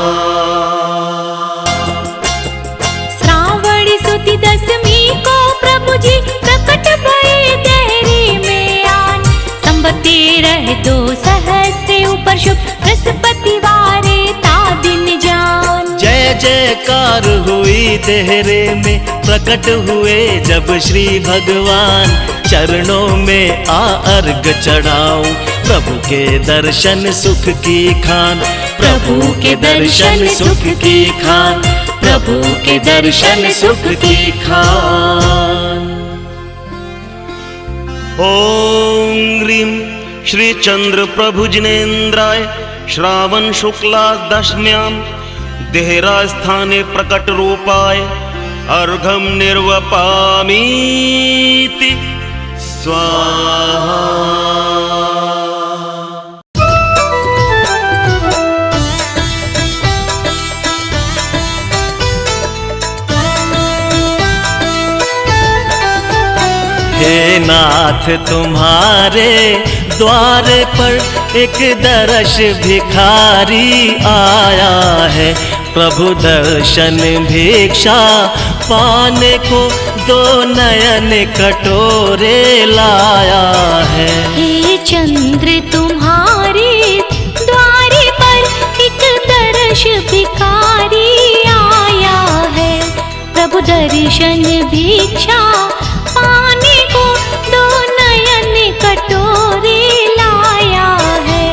श्रावण सुदी दशमी को प्रभु जी प्रकट भये देहरी में आन। संबते रह 2 सहस्त्र ऊपर शुभ बृहस्पतिवारे ता दिन जान। जय जयकार हुई देहरे में प्रकट हुए जब श्री भगवान। चरणों में आ अर्घ चढ़ाऊं प्रभु के दर्शन सुख की खान। प्रभु के दर्शन सुख की खान। प्रभु के दर्शन सुख की खान। ओम ह्रीं श्री चंद्र प्रभु जिनेन्द्राय श्रावण शुक्ला दशम्यां देहरा स्थाने प्रकट रूपाय अर्घम निर्वपामीति स्वाहा। हे नाथ तुम्हारे द्वार पर एक दर्श भिखारी आया है। प्रभु दर्शन भिक्षा पाने को 2 नयन कटोरे लाया है। हे चंद्र तुम्हारे द्वारे पर एक दर्श भिखारी आया है। प्रभु दर्शन भिक्षा पाने को 2 नयन कटोरे लाया है।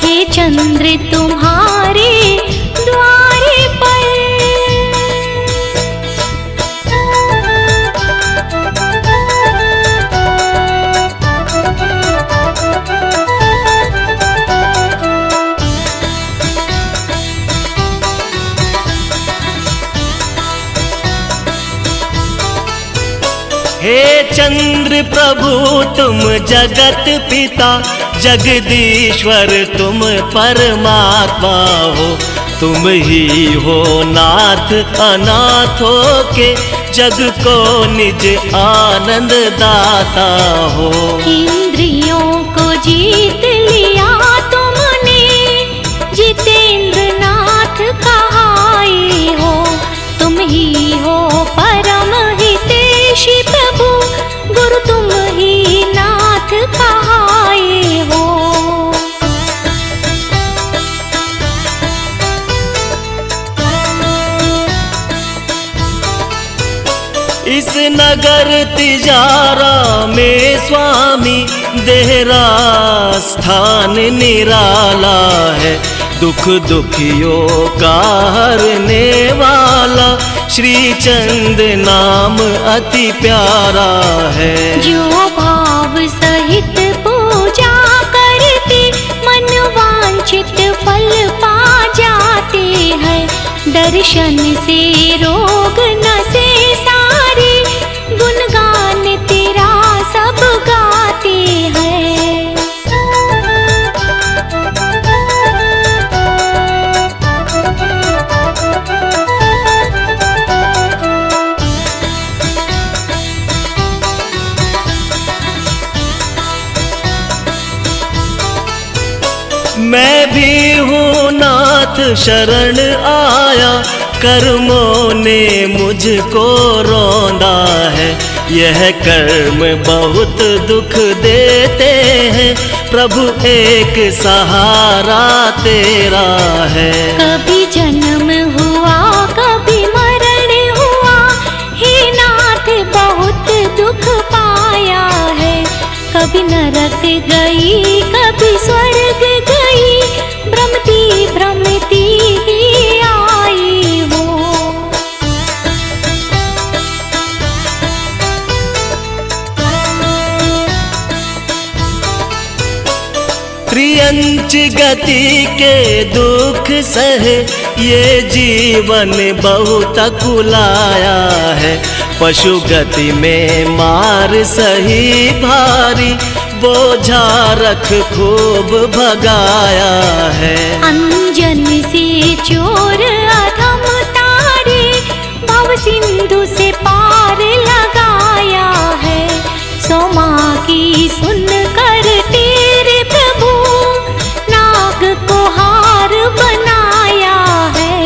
हे चंद्र तुम्हारे द्वारे पर। हे चंद्र प्रभु तुम जगत पिता जगदीश्वर तुम परमात्मा हो। तुम ही हो नाथ अनाथों के जग को निज आनंद दाता हो। इंद्रियों को जीत लिया तुमने जितेंद्र नाथ कहाए हो। तुम ही हो परम हितैषी प्रभु गुरु तुम ही नाथ कहाए हो। इस नगर तिजारा में स्वामी देहरा स्थान निराला है। दुख दुखियों का हरने वाला श्री चंद नाम अति प्यारा है। जो भाव सहित पूजा करते मन वांछित फल पा जाते हैं। दर्शन से रोग नसे सारे गुणगान तेरा सब गाते हैं। मैं भी हूँ नाथ शरण आया। कर्मों ने मुझको रौंदा है। यह कर्म बहुत दुख देते हैं, प्रभु एक सहारा तेरा है। कभी जन्म हुआ कभी मरण हुआ, हे नाथ बहुत दुख पाया है। कभी नरक गई कभी स्वर्ग गई, भ्रमती भ्रमती ही आई हूँ। त्रियंच गति के दुख सहे, ये जीवन बहुत कुलाया है। पशु गति में मार सही भारी, बोझा रख खूब भगाया है। अंजन से चोर अधम तारे, भव सिंधु से पार लगाया है। सोमा की सुन कर तेरे प्रभु, नाग को हार बनाया है।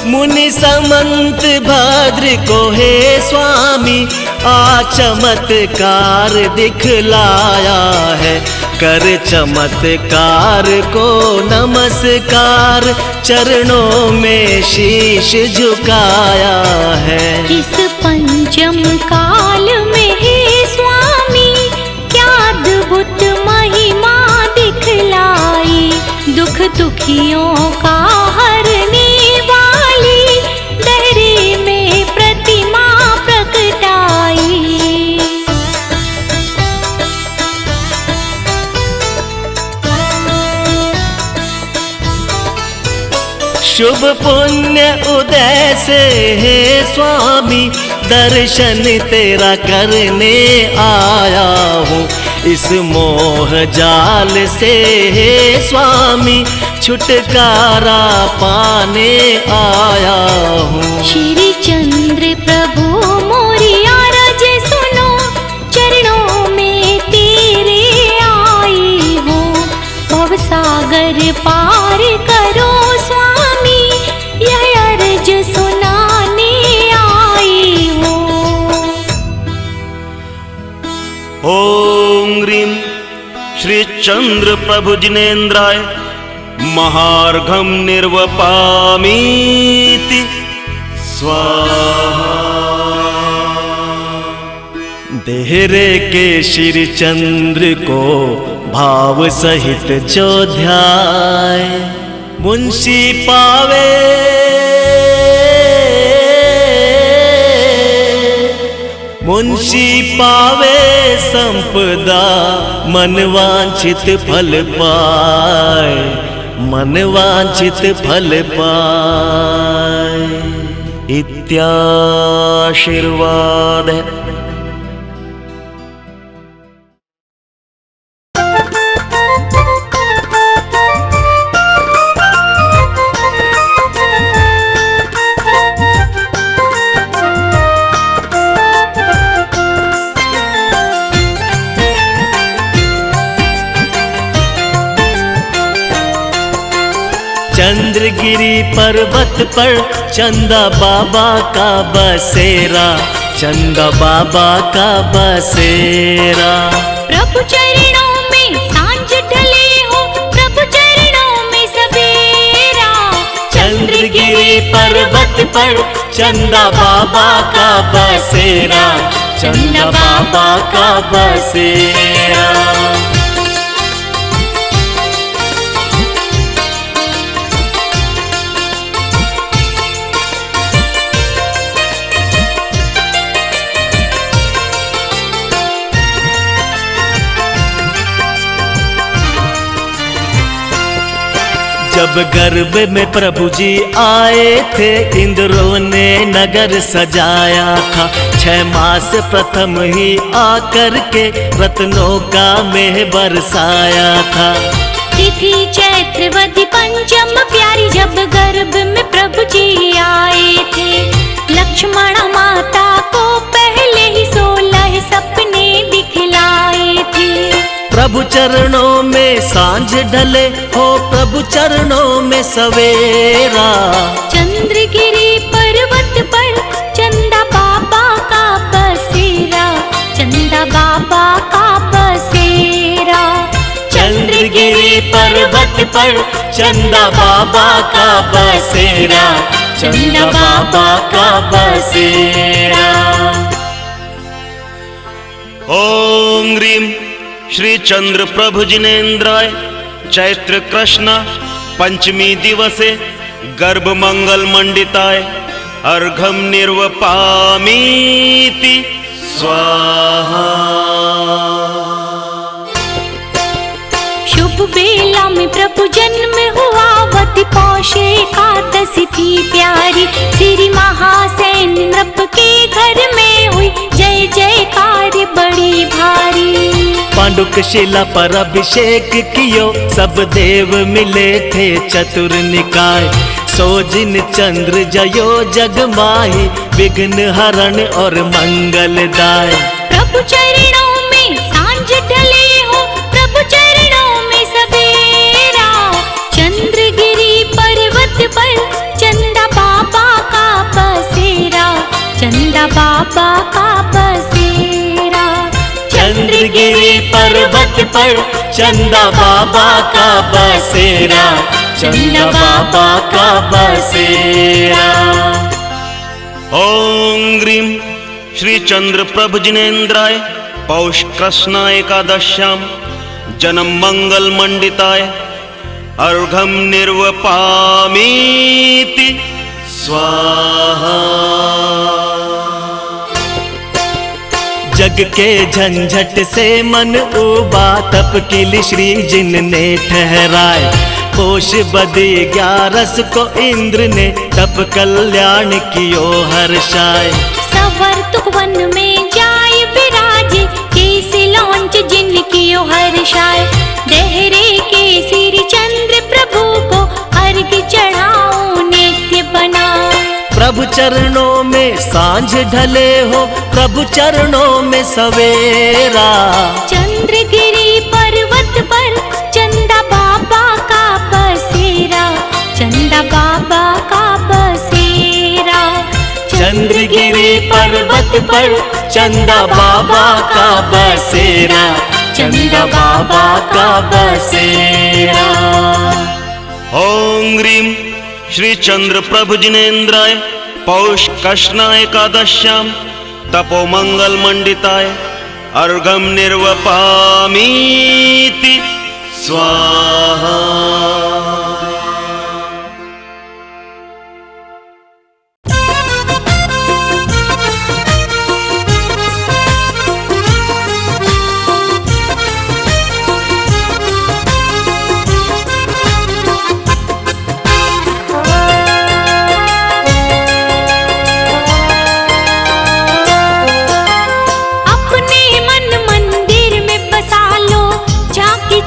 मुनि समंत भद्र को हे स्वामी, आ चमत्कार दिखलाया है। कर चमत्कार को नमस्कार, चरणों में शीश झुकाया है। इस पंचम काल में हे स्वामी, क्या अद्भुत महिमा दिखलाई। दुख दुखियों का हरने वाली, दहरे में प्रतिमा प्रकटाई। शुभ पुण्य उदय से हे स्वामी, दर्शन तेरा करने आया हूँ। इस मोह जाल से हे स्वामी, छुटकारा पाने आया हूँ। श्री चंद्र प्रभु मोरी आरज सुनो, चरणों में तेरे आई हूँ। भव सागर पार करो स्वामी, यह अर्ज सुनाने आई हूँ। ओम ह्रीं श्री चंद्र प्रभु जिनेन्द्राय महार्घम निर्वपामीति स्वाहा। देहरे के श्री चंद्र को भाव सहित जो ध्याय, मुंशी पावे मुंशी पावे संपदा, मन वांछित फल पाए, मन वांछित फल पाए। इत्याशीर्वाद। चंद्रगिरी पर्वत पर चंदा बाबा का बसेरा, चंदा बाबा का बसेरा। प्रभु चरणों में सांझ ढले हो, प्रभु चरणों में सवेरा। चंद्रगिरी पर्वत पर चंदा बाबा का बसेरा, चंदा बाबा का बसेरा। जब गर्भ में प्रभु जी आए थे, इंद्रों ने नगर सजाया था। 6 मास प्रथम ही आकर के रत्नों का मेह बरसाया था। तिथि चैत्रवती पंचम प्यारी, जब गर्भ में प्रभु जी आए थे। लक्ष्मण माता को पहले ही 16 सपने दिखलाए थे। प्रभु चरणों में सांझ ढले हो, प्रभु चरणों में सवेरा। चंद्रगिरी पर्वत पर चंदा बाबा का बसेरा, चंदा बाबा का बसेरा। चंद्रगिरी पर्वत पर चंदा बाबा का बसेरा, चंदा बाबा का बसेरा। ओम ह्रीं श्री चंद्र प्रभु जिनेन्द्राय चैत्र कृष्ण पंचमी दिवसे गर्भ मंगल मंडिताय अर्घम निर्वपामीति स्वाहा। शुभ बेला में प्रभु जन्म हुआ, वत पौष एकादशी थी प्यारी। श्री महासेन नृप के घर में हुई जय जयकार बड़ी भारी। पांडुक शिला पर अभिषेक कियो, सब देव मिले थे चतुर निकाय। सो जिन चंद्र जयो जग माही, विघ्न हरण और मंगलदाय। प्रभु चरणों में सांझ ढले हो, प्रभु चरणों में सवेरा। चंद्रगिरी पर्वत पर चंदा बाबा का बसेरा, चंदा बाबा का बसेरा। चंद्रगिरी पर्वत पर चंदा बाबा का बसेरा, चंदा बाबा का बसेरा। ओम ह्रीं श्री चंद्र प्रभु जिनेन्द्राय पौष कृष्ण एकादश्याम जन्म मंगल मंडिताय अर्घम निर्वपामीति स्वाहा। जग के झंझट से मन उबा, तप किल श्री जिन ने ठहराए। पोष बदे 11 को इंद्र ने, तप कल्याण कियो हर्षाय। सवर्तुक वन में जाय विराजे, केसी लौंच जिन कियो हर्षाय। देहरे के श्री चंद्र प्रभु को अर्घ चढ़ाओ नित्य बना। प्रभु चरणों में सांझ ढले हो, प्रभु चरणों में सवेरा। चंद्रगिरी पर्वत पर चंदा बाबा का बसेरा, चंदा बाबा का बसेरा। चंद्रगिरी पर्वत पर चंदा बाबा का बसेरा, चंदा बाबा का बसेरा। ओम ह्रीं श्री चंद्र प्रभु जिनेन्द्राय पौष कृष्ण एकादश्याम तपो मंगल मंडिताय अर्घम निर्वपामीति स्वाहा।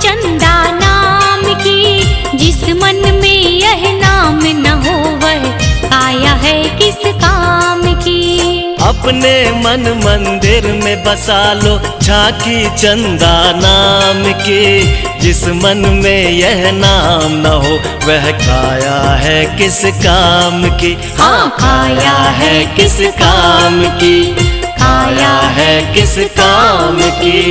चंदा नाम की, जिस मन में यह नाम न हो वह काया है किस काम की। अपने मन मंदिर में बसा लो, झांकी चंदा नाम की। जिस मन में यह नाम न हो वह काया है किस काम की। हाँ, काया है किस काम की, काया है किस काम की।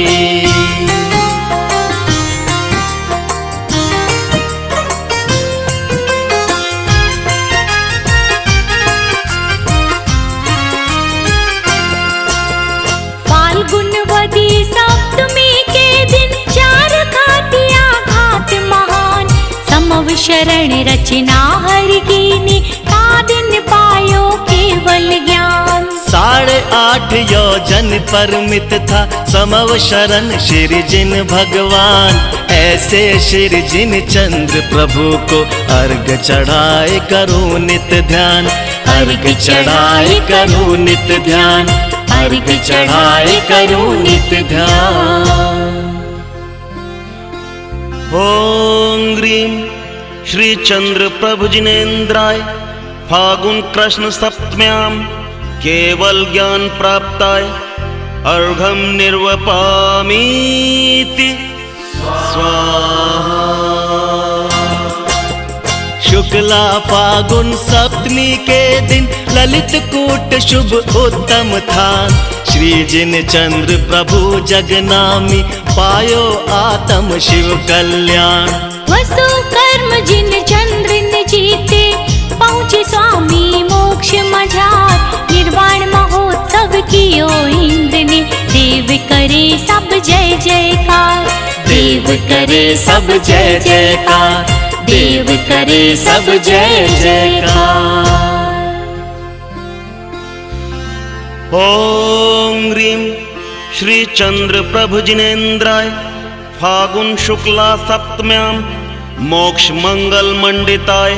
सप्तमी के दिन 4 घातिया घात महान। समव शरण रचना हर कीनी, का दिन पायो केवल ज्ञान। 8.5 योजन परमित था समव शरण श्री जिन भगवान। ऐसे श्री जिन चंद्र प्रभु को अर्घ चढ़ाए करो नित ध्यान। अर्घ चढ़ाए करो नित ध्यान, अर्घ चढ़ाए करो नित ध्यान। ओम ह्रीं श्री चंद्र प्रभु जिनेन्द्राय फागुन कृष्ण सप्तम्यां केवल ज्ञान प्राप्ताय अर्घम निर्वपामीति स्वाहा। शुक्ला फागुन सप्तमी के दिन ललित कूट शुभ उत्तम था। श्री जिन चंद्र प्रभु जगनामी पायो आत्म शिव कल्याण। वसु कर्म जिन चंद्र ने जीते पहुँचे स्वामी मोक्ष मझार। निर्वाण महोत्सव कियो इंद्र ने देव करे सब जय जयकार। देव करे सब जय जयकार। देव करे सब जय जयकार। ओम ह्रीं श्री चंद्र प्रभु जिनेन्द्राय फागुन शुक्ला सप्तम्यां मोक्ष मंगल मंडिताय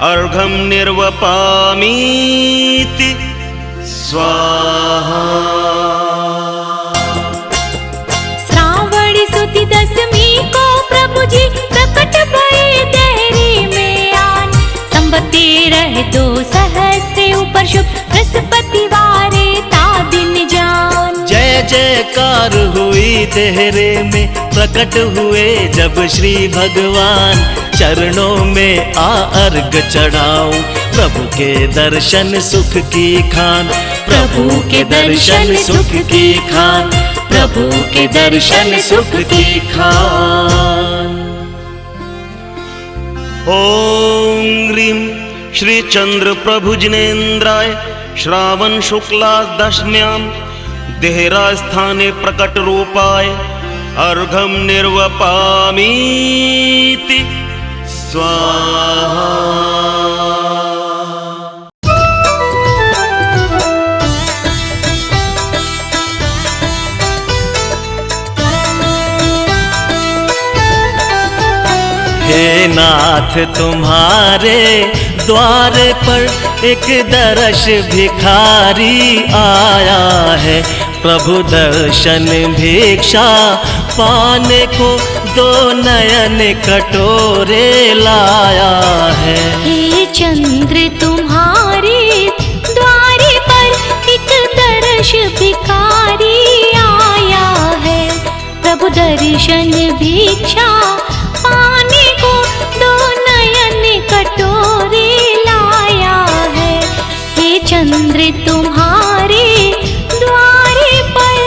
अर्घम निर्वपामीति स्वाहा। श्रावण सुदी दशमी को प्रभु जी प्रकट भये देहरी में आन। संबते रहे 2 सहस्त्र ऊपर शुभ बृहस्पतिवारे ता दिन जान। जय जयकार हुई देहरे में प्रकट हुए जब श्री भगवान। चरणों में आ अर्घ चढ़ाऊं प्रभु के दर्शन सुख की खान। प्रभु के दर्शन सुख की खान। प्रभु के दर्शन सुख की खान। ओम ह्रीं श्री चंद्र प्रभु जिनेन्द्राय श्रावण शुक्ला दशम्यां देहरा स्थाने प्रकट रूपाय अर्घम निर्वपामीति स्वाहा। हे नाथ तुम्हारे द्वार पर एक दर्श भिखारी आया है। प्रभु दर्शन भिक्षा पाने को 2 नयन कटोरे लाया है। हे चंद्र तुम्हारे द्वारे पर एक दर्श भिखारी आया है। प्रभु दर्शन भिक्षा पाने को 2 नयन कटोरे लाया है। हे चंद्र तुम्हारे द्वारे पर।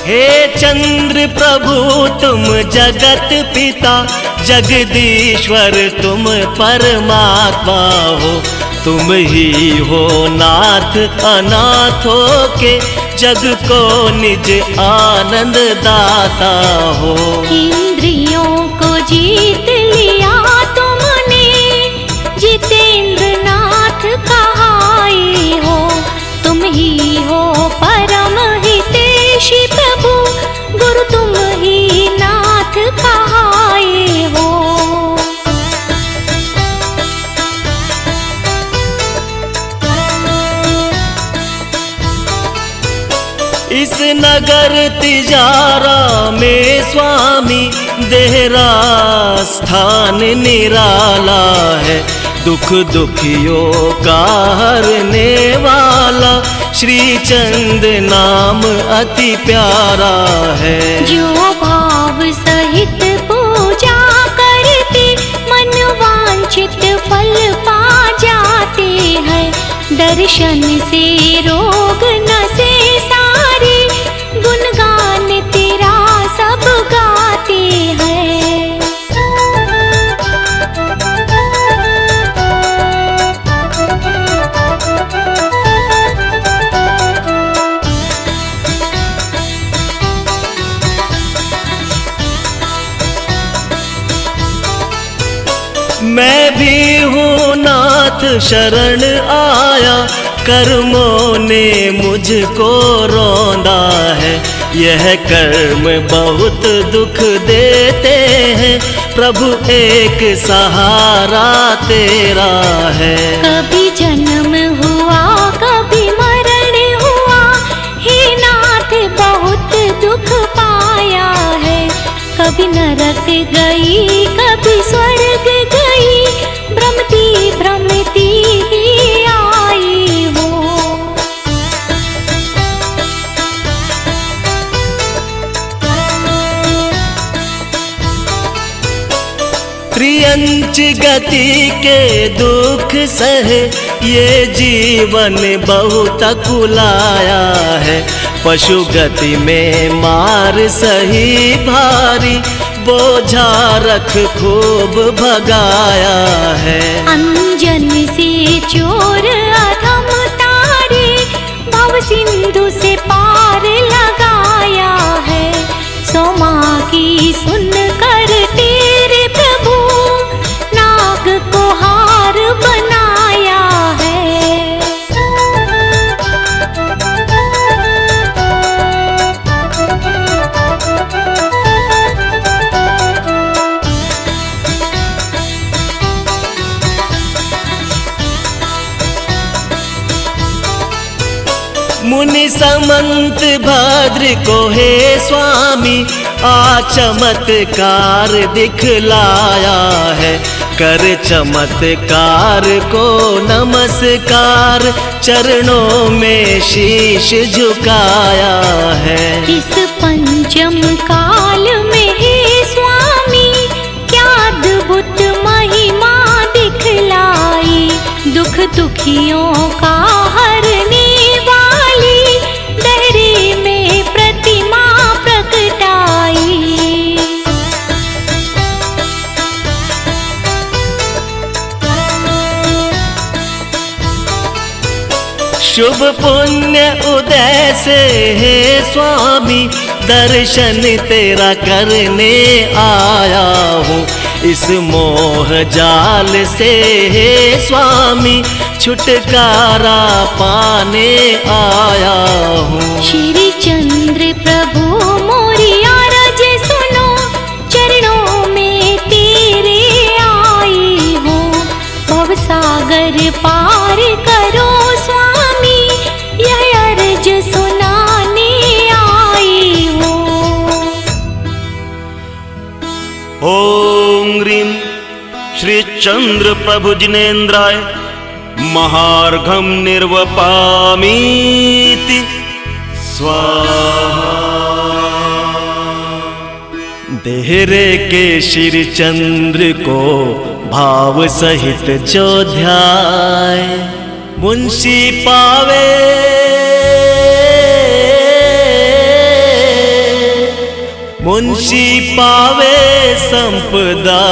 हे चंद्र प्रभु तुम जगत पिता जगदीश्वर तुम परमात्मा हो। तुम ही हो नाथ अनाथों के जग को निज आनंद दाता हो। इंद्रियों को जीत लिया तुमने जितेंद्र नाथ कहाए हो। तुम ही हो परम हितैषी प्रभु गुरु तुम ही नाथ कहाए हो। इस नगर तिजारा में स्वामी देहरा स्थान निराला है। दुख दुखियों का हरने वाला श्री चंद नाम अति प्यारा है। जो भाव सहित पूजा करते मन वांछित फल पा जाते हैं। दर्शन से रोग नसे सारे गुणगान तेरा सब गाते हैं। मैं भी हूँ नाथ शरण आया। कर्मों ने मुझको रौंदा है। यह कर्म बहुत दुख देते हैं, प्रभु एक सहारा तेरा है। कभी जन्म हुआ कभी मरण हुआ, हे नाथ बहुत दुख पाया है। कभी नरक गई कभी स्वर्ग गई, भ्रमती भ्रमती ही आई वो। त्रियंच गति के दुख सहे, ये जीवन बहुत कुलाया है। पशु गति में मार सही भारी, बोझा रख खूब भगाया है। अंजन से चोर अधम तारे, भव सिंधु से पार लगाया है। सोमा की सुन कर तेरे प्रभु, नाग को हार बनाया है। मुनि समंत भद्र को हे स्वामी, आ चमत्कार दिखलाया है। कर चमत्कार को नमस्कार, चरणों में शीश झुकाया है। इस पंचम काल में हे स्वामी, क्या अद्भुत महिमा दिखलाई। दुख दुखियों का हरने वाली, दहरे में प्रतिमा प्रकटाई। शुभ पुण्य उदय से हे स्वामी, दर्शन तेरा करने आया हूँ। इस मोह जाल से हे स्वामी, छुटकारा पाने आया हूँ। श्री चंद्र प्रभु मोरी आरज सुनो, चरणों में तेरे आई हूँ। भव सागर पार करो स्वामी, यह अर्ज सुनाने आई हूँ। ओम ह्रीं श्री चंद्र प्रभु जिनेन्द्राय महार्घम निर्वपामीति स्वाहा। देहरे के श्री चंद्र को भाव सहित जो ध्याय, मुंशी पावे मुंशी पावे संपदा,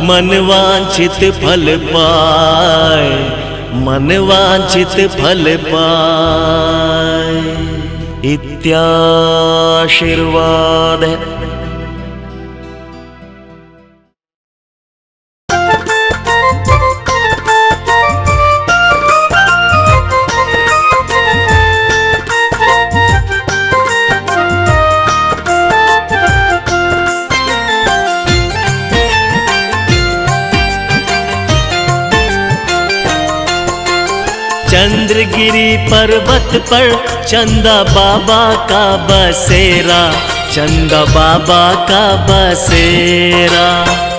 मन वांछित फल पाए, मन वांछित फल पाए। इत्याशीर्वाद है। चंद्रगिरी पर्वत पर चंदा बाबा का बसेरा, चंदा बाबा का बसेरा।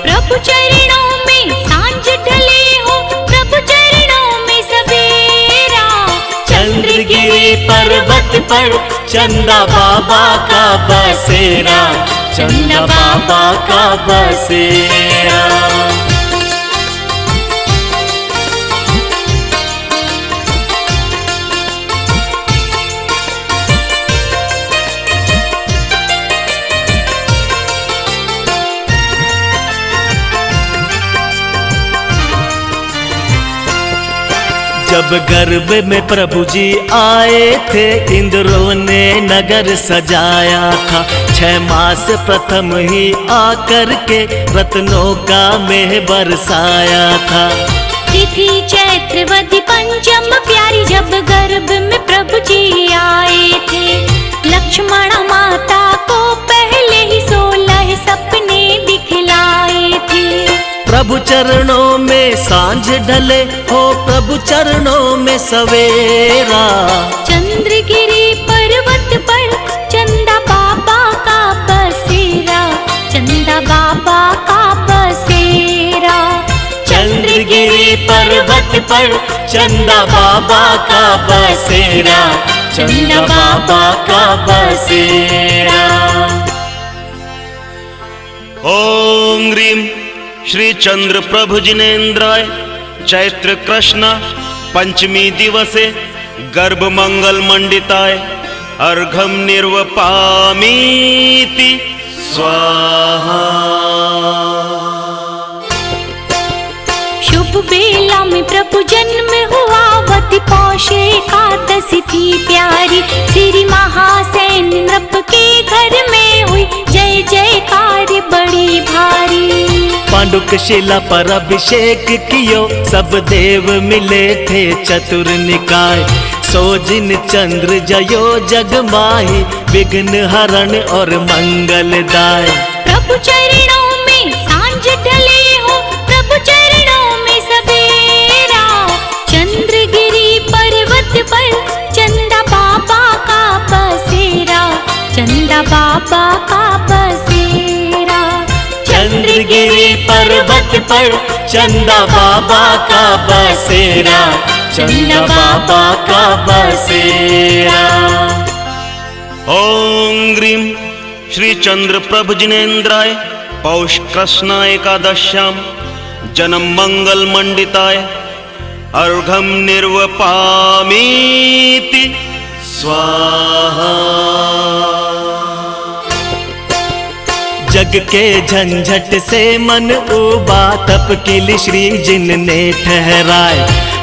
प्रभु चरणों में सांझ ढले हो, प्रभु चरणों में सवेरा। चंद्रगिरी पर्वत पर चंदा बाबा का बसेरा, चंदा बाबा का बसेरा। जब गर्भ में प्रभु जी आए थे, इंद्रों ने नगर सजाया था। 6 मास प्रथम ही आकर के रत्नों का मेह बरसाया था। तिथि चैत्रवती पंचम प्यारी, जब गर्भ में प्रभु जी आए थे। लक्ष्मण माता चरणों में सांझ ढले हो, प्रभु चरणों में सवेरा। चंद्रगिरी पर्वत पर चंदा बाबा का बसेरा, चंदा बाबा का बसेरा। चंद्रगिरी पर्वत पर चंदा बाबा का बसेरा, चंदा बाबा का बसेरा। ओम ह्रीं श्री चंद्र प्रभु जिनेन्द्राय चैत्र कृष्ण पंचमी दिवसे गर्भ मंगल मंडिताय अर्घम निर्वपामीति स्वाहा। शुभ बेला में प्रभु जन्म हुआ, वती पौष एकादशी थी प्यारी। श्री महासेन नृप के घर में हुई जय जयकार बड़ी भारी। पांडुक शिला पर अभिषेक कियो, सब देव मिले थे चतुर निकाय। सो जिन चंद्र जयो जग माही, विघ्न हरण और मंगलदाय। प्रभु चरणों में सांझ ढले हो, प्रभु चरणों में सवेरा। चंद्रगिरी पर्वत पर चंदा बाबा का बसेरा, चंदा बाबा का बसेरा। चंद्रगिरी पर्वत पर चंदा बाबा का बसेरा, चंदा बाबा का बसेरा। ओम ह्रीं श्री चंद्र प्रभु जिनेन्द्राय पौष कृष्ण एकादश्याम जन्म मंगल मंडिताय अर्घम निर्वपामीति स्वाहा। जग के झंझट से मन उबा, तप किल श्री जिन ने ठहराए।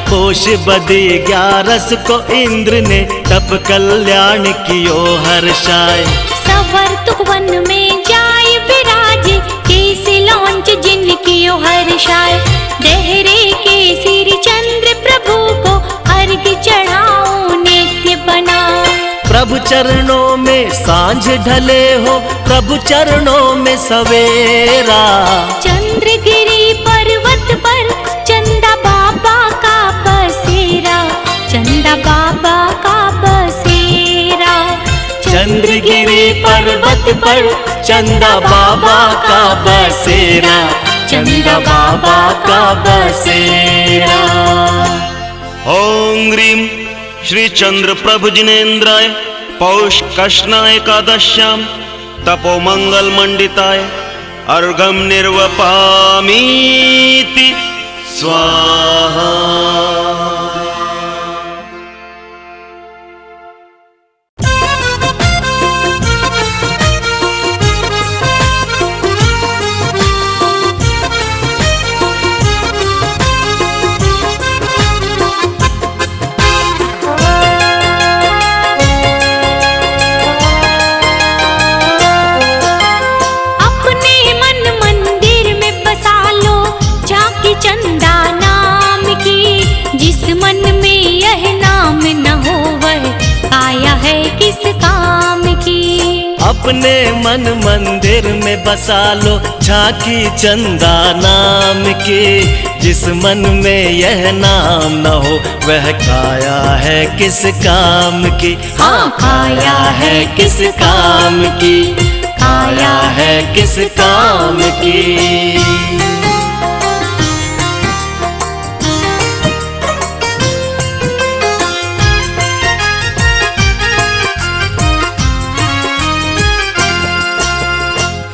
पोष बदी 11 को इंद्र ने तप कल्याण कियो हर्षाय। सवर्तुक वन में जाय विराजे, केसि लौंच जिन कियो हर्षाय। देहरे के श्री चंद्र प्रभु को अर्घ चढ़ाओ नित्य बना। प्रभु चरणों में सांझ ढले हो, प्रभु चरणों में सवेरा। चंद्रगिरी पर्वत पर चंदा बाबा का बसेरा, चंदा बाबा का बसेरा। चंद्रगिरी पर्वत पर चंदा बाबा का बसेरा, चंदा बाबा का बसेरा। ओम ह्रीं श्री चंद्र प्रभु जिनेन्द्राय पौष कृष्ण एकादश्याम तपो मंगल मंडिताय अर्घम निर्वपामीति स्वाहा। अपने मन मंदिर में बसा लो, झांकी चंदा नाम की। जिस मन में यह नाम न हो, वह काया है किस काम की। हाँ, काया है किस काम की, काया है किस काम की।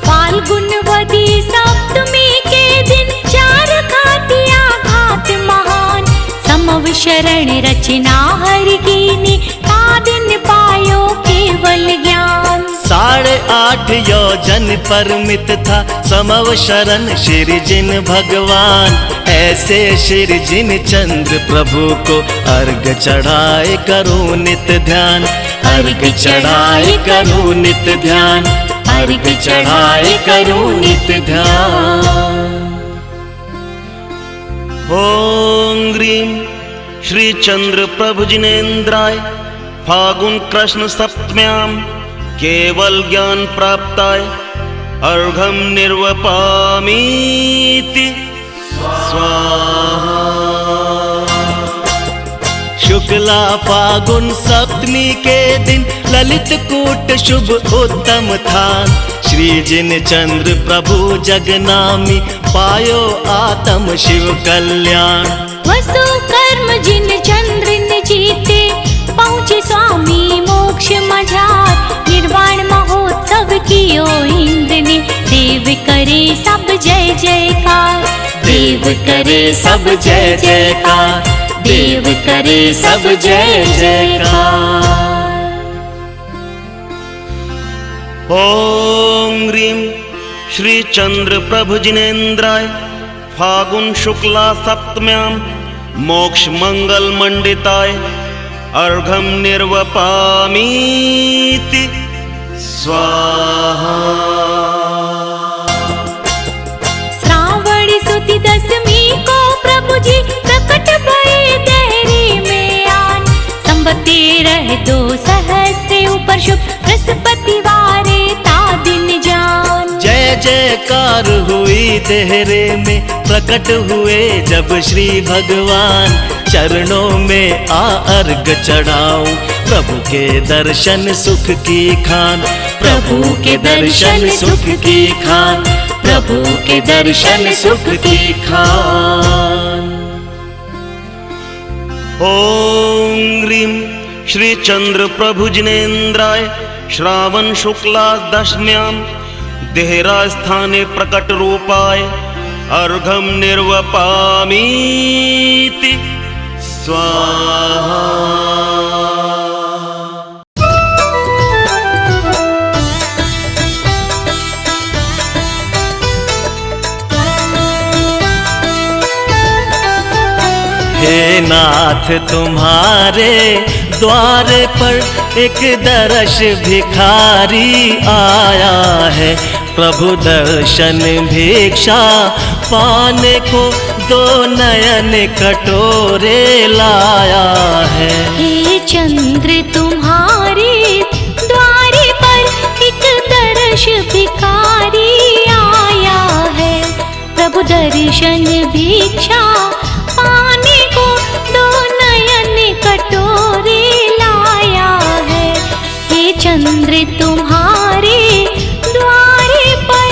फाल्गुनवती सप्तमी के दिन 4 घातिया घात महान। समव शरण रचना हर कीनी, का दिन पायो केवल ज्ञान। 8.5 योजन परिमित था समव शरण श्री जिन भगवान। ऐसे श्री जिन चंद्र प्रभु को अर्घ चढ़ाए करूं नित्य ध्यान। अर्घ चढ़ाए करूं नित्य ध्यान, अर्घ चढ़ाए करूं नित्य ध्यान। ओम ह्रीं श्री चंद्र प्रभु जिनेन्द्राय फागुन कृष्ण सप्तम्यां केवल ज्ञान प्राप्ताय अर्घम निर्वपामीति स्वाहा। शुक्ला फागुन सप्तमी के दिन ललित कूट शुभ उत्तम था। श्री जिन चंद्र प्रभु जगनामी पायो आत्म शिव कल्याण। वसु कर्म जिन चंद्र ने जीते पहुँचे स्वामी मोक्ष मझार। निर्वाण महोत्सव कियो इंद्र ने देव करे सब जय जयकार। देव करे सब जय जयकार। देव करे सब जय जयकार। ओम ह्रीं श्री चंद्र प्रभु जिनेन्द्राय फागुन शुक्ला सप्तम्यां मोक्ष मंगल मंडिताय अर्घम निर्वपामीति स्वाहा। श्रावण सुदी दशमी को प्रभु जी प्रकट भये देहरी में आन। संबते रह 2 सहस्त्र ऊपर शुभ बृहस्पति वारे ता दिन जान। जय जयकार हुई देहरे में प्रकट हुए जब श्री भगवान। चरणों में आ अर्घ चढ़ाऊं प्रभु के दर्शन सुख की खान। प्रभु के दर्शन सुख की खान। प्रभु के दर्शन सुख की खान। ओम ह्रीं श्री चंद्र प्रभु जिनेन्द्राय श्रावण शुक्ला दशम्यां देहरा स्थाने प्रकट रूपाय अर्घम निर्वपामीति स्वाहा। हे नाथ तुम्हारे द्वार पर एक दर्श भिखारी आया है। प्रभु दर्शन भिक्षा पाने को 2 नयन कटोरे लाया है। हे चंद्र तुम्हारे द्वारे पर एक दर्श भिखारी आया है। प्रभु दर्शन भिक्षा पाने को 2 नयन कटोरे लाया है। हे चंद्र तुम्हारे द्वारे पर।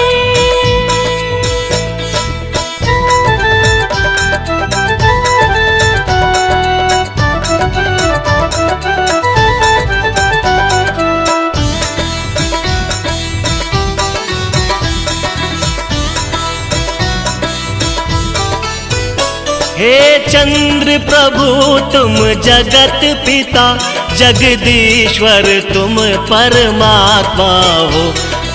हे चंद्र प्रभु तुम जगत पिता जगदीश्वर तुम परमात्मा हो।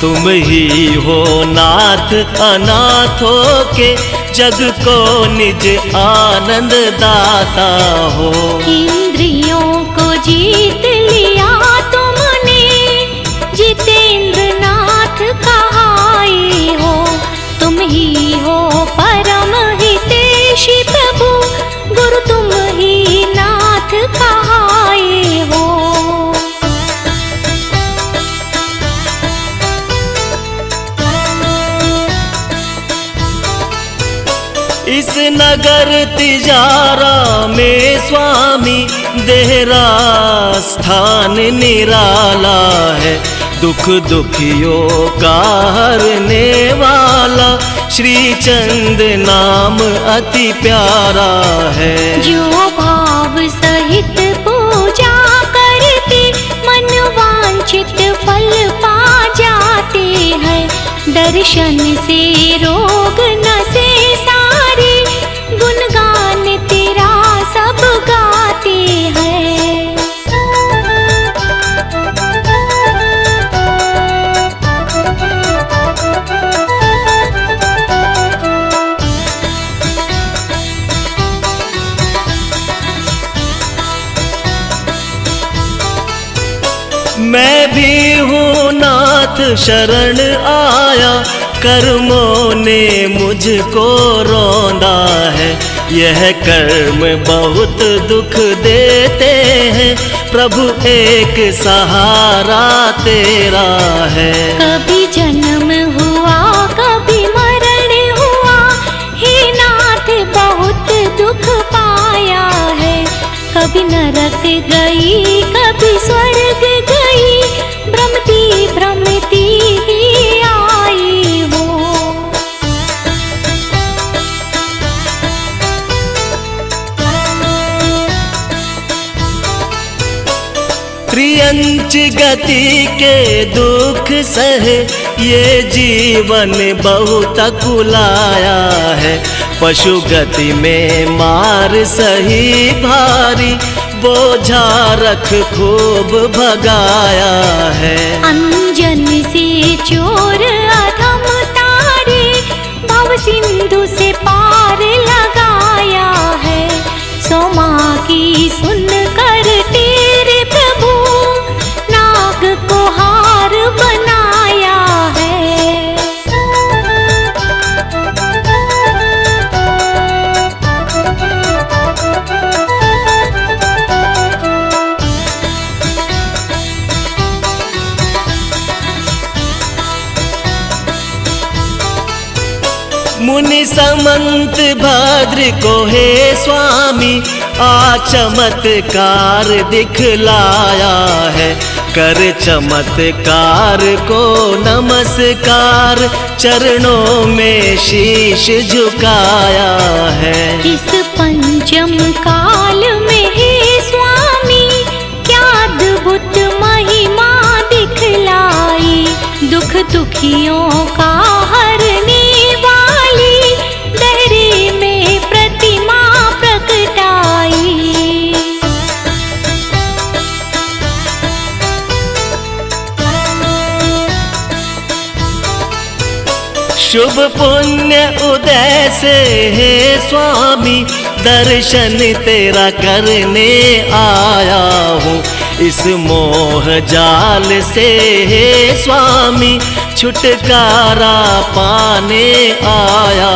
तुम ही हो नाथ अनाथों के जग को निज आनंद दाता हो। इंद्रियों को जीत लिया तुमने जितेंद्र नाथ कहाई हो। तुम ही हो परम हितेशी प्रभु गुरु तुम ही नाथ कहाई हो। इस नगर तिजारा में स्वामी देहरा स्थान निराला है। दुख दुखियों का हरने वाला श्री चंद नाम अति प्यारा है। जो भाव सहित पूजा करते मन वांछित फल पा जाते हैं। दर्शन से रोग नसे सारे गुणगान तेरा सब गाते हैं। मैं भी हूँ नाथ शरण आया। कर्मों ने मुझको रौंदा है। यह कर्म बहुत दुख देते हैं। प्रभु एक सहारा तेरा है। कभी जन्म हुआ कभी मरण हुआ हे नाथ कभी नरक गई कभी स्वर्ग गई, भ्रमती भ्रमती ही आई वो। त्रियंच गति के दुख सहे, ये जीवन बहुत कुलाया है। पशु गति में मार सही भारी, बोझा रख खूब भगाया है। अंजन से चोर अधम तारे, भव सिंधु से पार लगाया है। सोमा की सुन कर तेरे प्रभु, नाग को हार बनाया है। मुनि समंत भद्र को हे स्वामी, आ चमत्कार दिखलाया है। कर चमत्कार को नमस्कार, चरणों में शीश झुकाया है। इस पंचम काल में हे स्वामी, क्या अद्भुत महिमा दिखलाई। दुख दुखियों का हरने वाली, दहरे में प्रतिमा प्रकटाई। शुभ पुण्य उदय से हे स्वामी, दर्शन तेरा करने आया हूँ। इस मोह जाल से हे स्वामी, छुटकारा पाने आया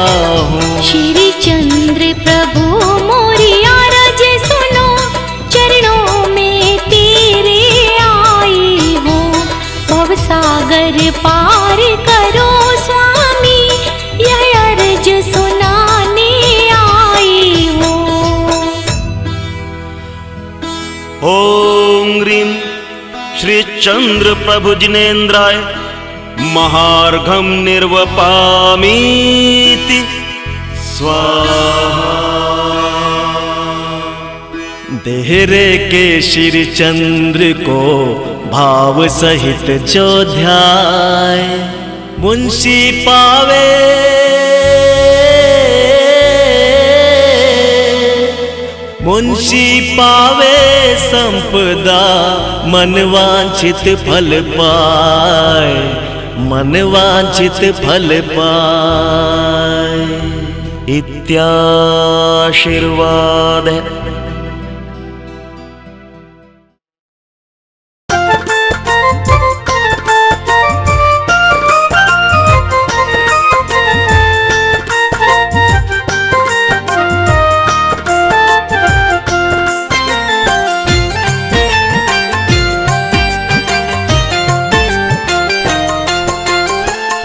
हूँ। श्री चंद्र प्रभु मोरी आरज सुनो, चरणों में तेरे आई हूँ। भव सागर पार करो स्वामी, यह अर्ज सुनाने आई हूँ। ओम ह्रीं श्री चंद्र प्रभु जिनेन्द्राय महार्घम निर्वपामीति स्वाहा। देहरे के श्री चंद्र को भाव सहित जो ध्याय, मुंशी पावे मुंशी पावे संपदा, मन वांछित फल पाए, मन वांछित फल पाए। इत्याशीर्वाद है।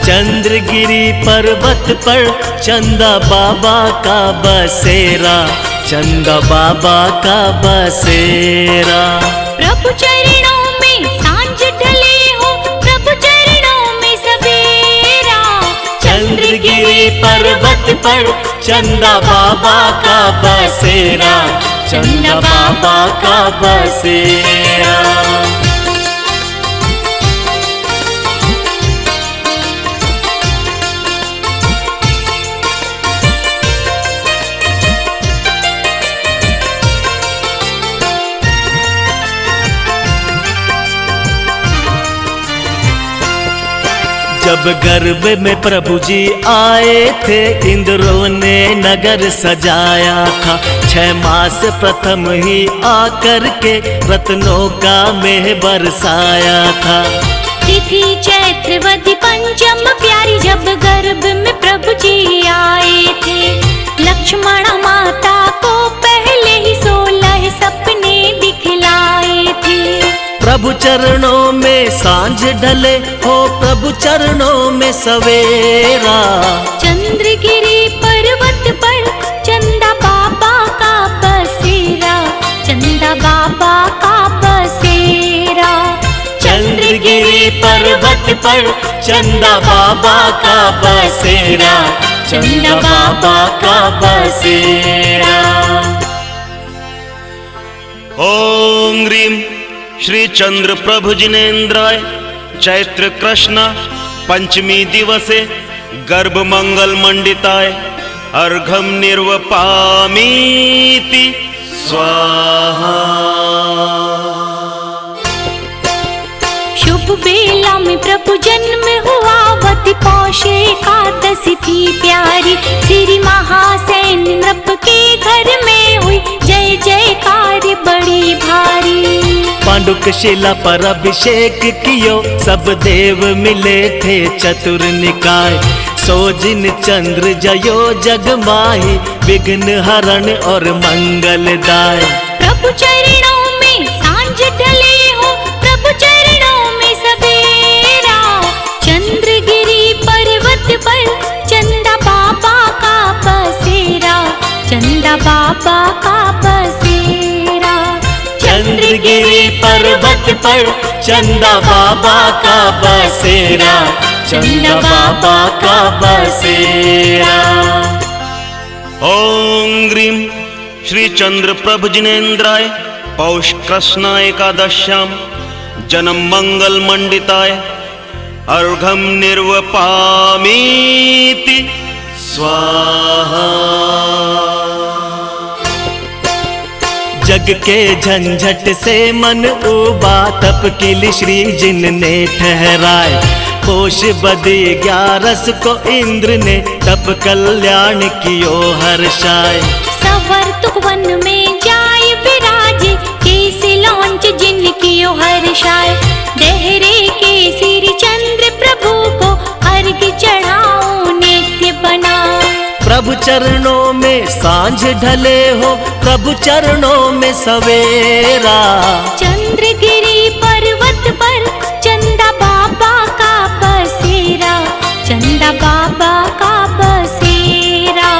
चंद्रगिरी पर्वत पर चंदा बाबा का बसेरा, चंदा बाबा का बसेरा। प्रभु चरणों में सांझ ढले हो, प्रभु चरणों में सवेरा। चंद्रगिरी पर्वत पर चंदा बाबा का बसेरा, चंदा बाबा का बसेरा। जब गर्भ में प्रभु जी आए थे, इंद्रों ने नगर सजाया था। 6 मास प्रथम ही आकर के रत्नों का मेह बरसाया था। तिथि चैत्रवती पंचम प्यारी, जब गर्भ में प्रभु जी आए थे। लक्ष्मण माता को पहले ही 16 सपने दिखलाए थे। प्रभु चरणों में सांझ ढले हो, प्रभु चरणों में सवेरा। चंद्रगिरी पर्वत पर चंदा बाबा का बसेरा, चंदा बाबा का बसेरा। चंद्रगिरी पर्वत पर चंदा बाबा का बसेरा, चंदा बाबा का बसेरा। ओम ह्रीं श्री चंद्र प्रभु जिनेन्द्राय चैत्र कृष्ण पंचमी दिवसे गर्भ मंगल मंडिताय अर्घम निर्वपामीति स्वाहा। शुभ बेला में प्रभु जन्म हुआ, वती पौष एकादशी थी प्यारी। श्री महासेन नृप के घर में हुई जय जयकार बड़ी भारी। पांडुक शिला पर अभिषेक कियो, सब देव मिले थे चतुर निकाय। सो जिन चंद्र जयो जग माही, विघ्न हरण और मंगलदाय। प्रभु चरणों में सांझ ढले हो, प्रभु चरणों में सवेरा। चंद्रगिरी पर्वत पर चंदा बाबा का बसेरा, चंदा बाबा का बसेरा। चंद्रगिरी पर्वत पर चंदा बाबा का बसेरा, चंदा बाबा का बसेरा। ओम ह्रीं श्री चंद्र प्रभु जिनेन्द्राय पौष कृष्ण एकादश्याम जन्म मंगल मंडिताय अर्घम निर्वपामीति स्वाहा। जग के झंझट से मन उबा, तप किली श्री जिन ने ठहराए। पोष बदी 11 को इंद्र ने तप कल्याण कियो हर्षाय। सवर तुक वन में जाय विराजे, केसी लौंच जिन कियो हर्षाय। देहरे के श्री चंद्र प्रभु को अर्घ चढ़ाओ नित्य बना। प्रभु चरणों में सांझ ढले हो, प्रभु चरणों में सवेरा। चंद्रगिरी पर्वत पर चंदा बाबा का बसेरा, चंदा बाबा का बसेरा।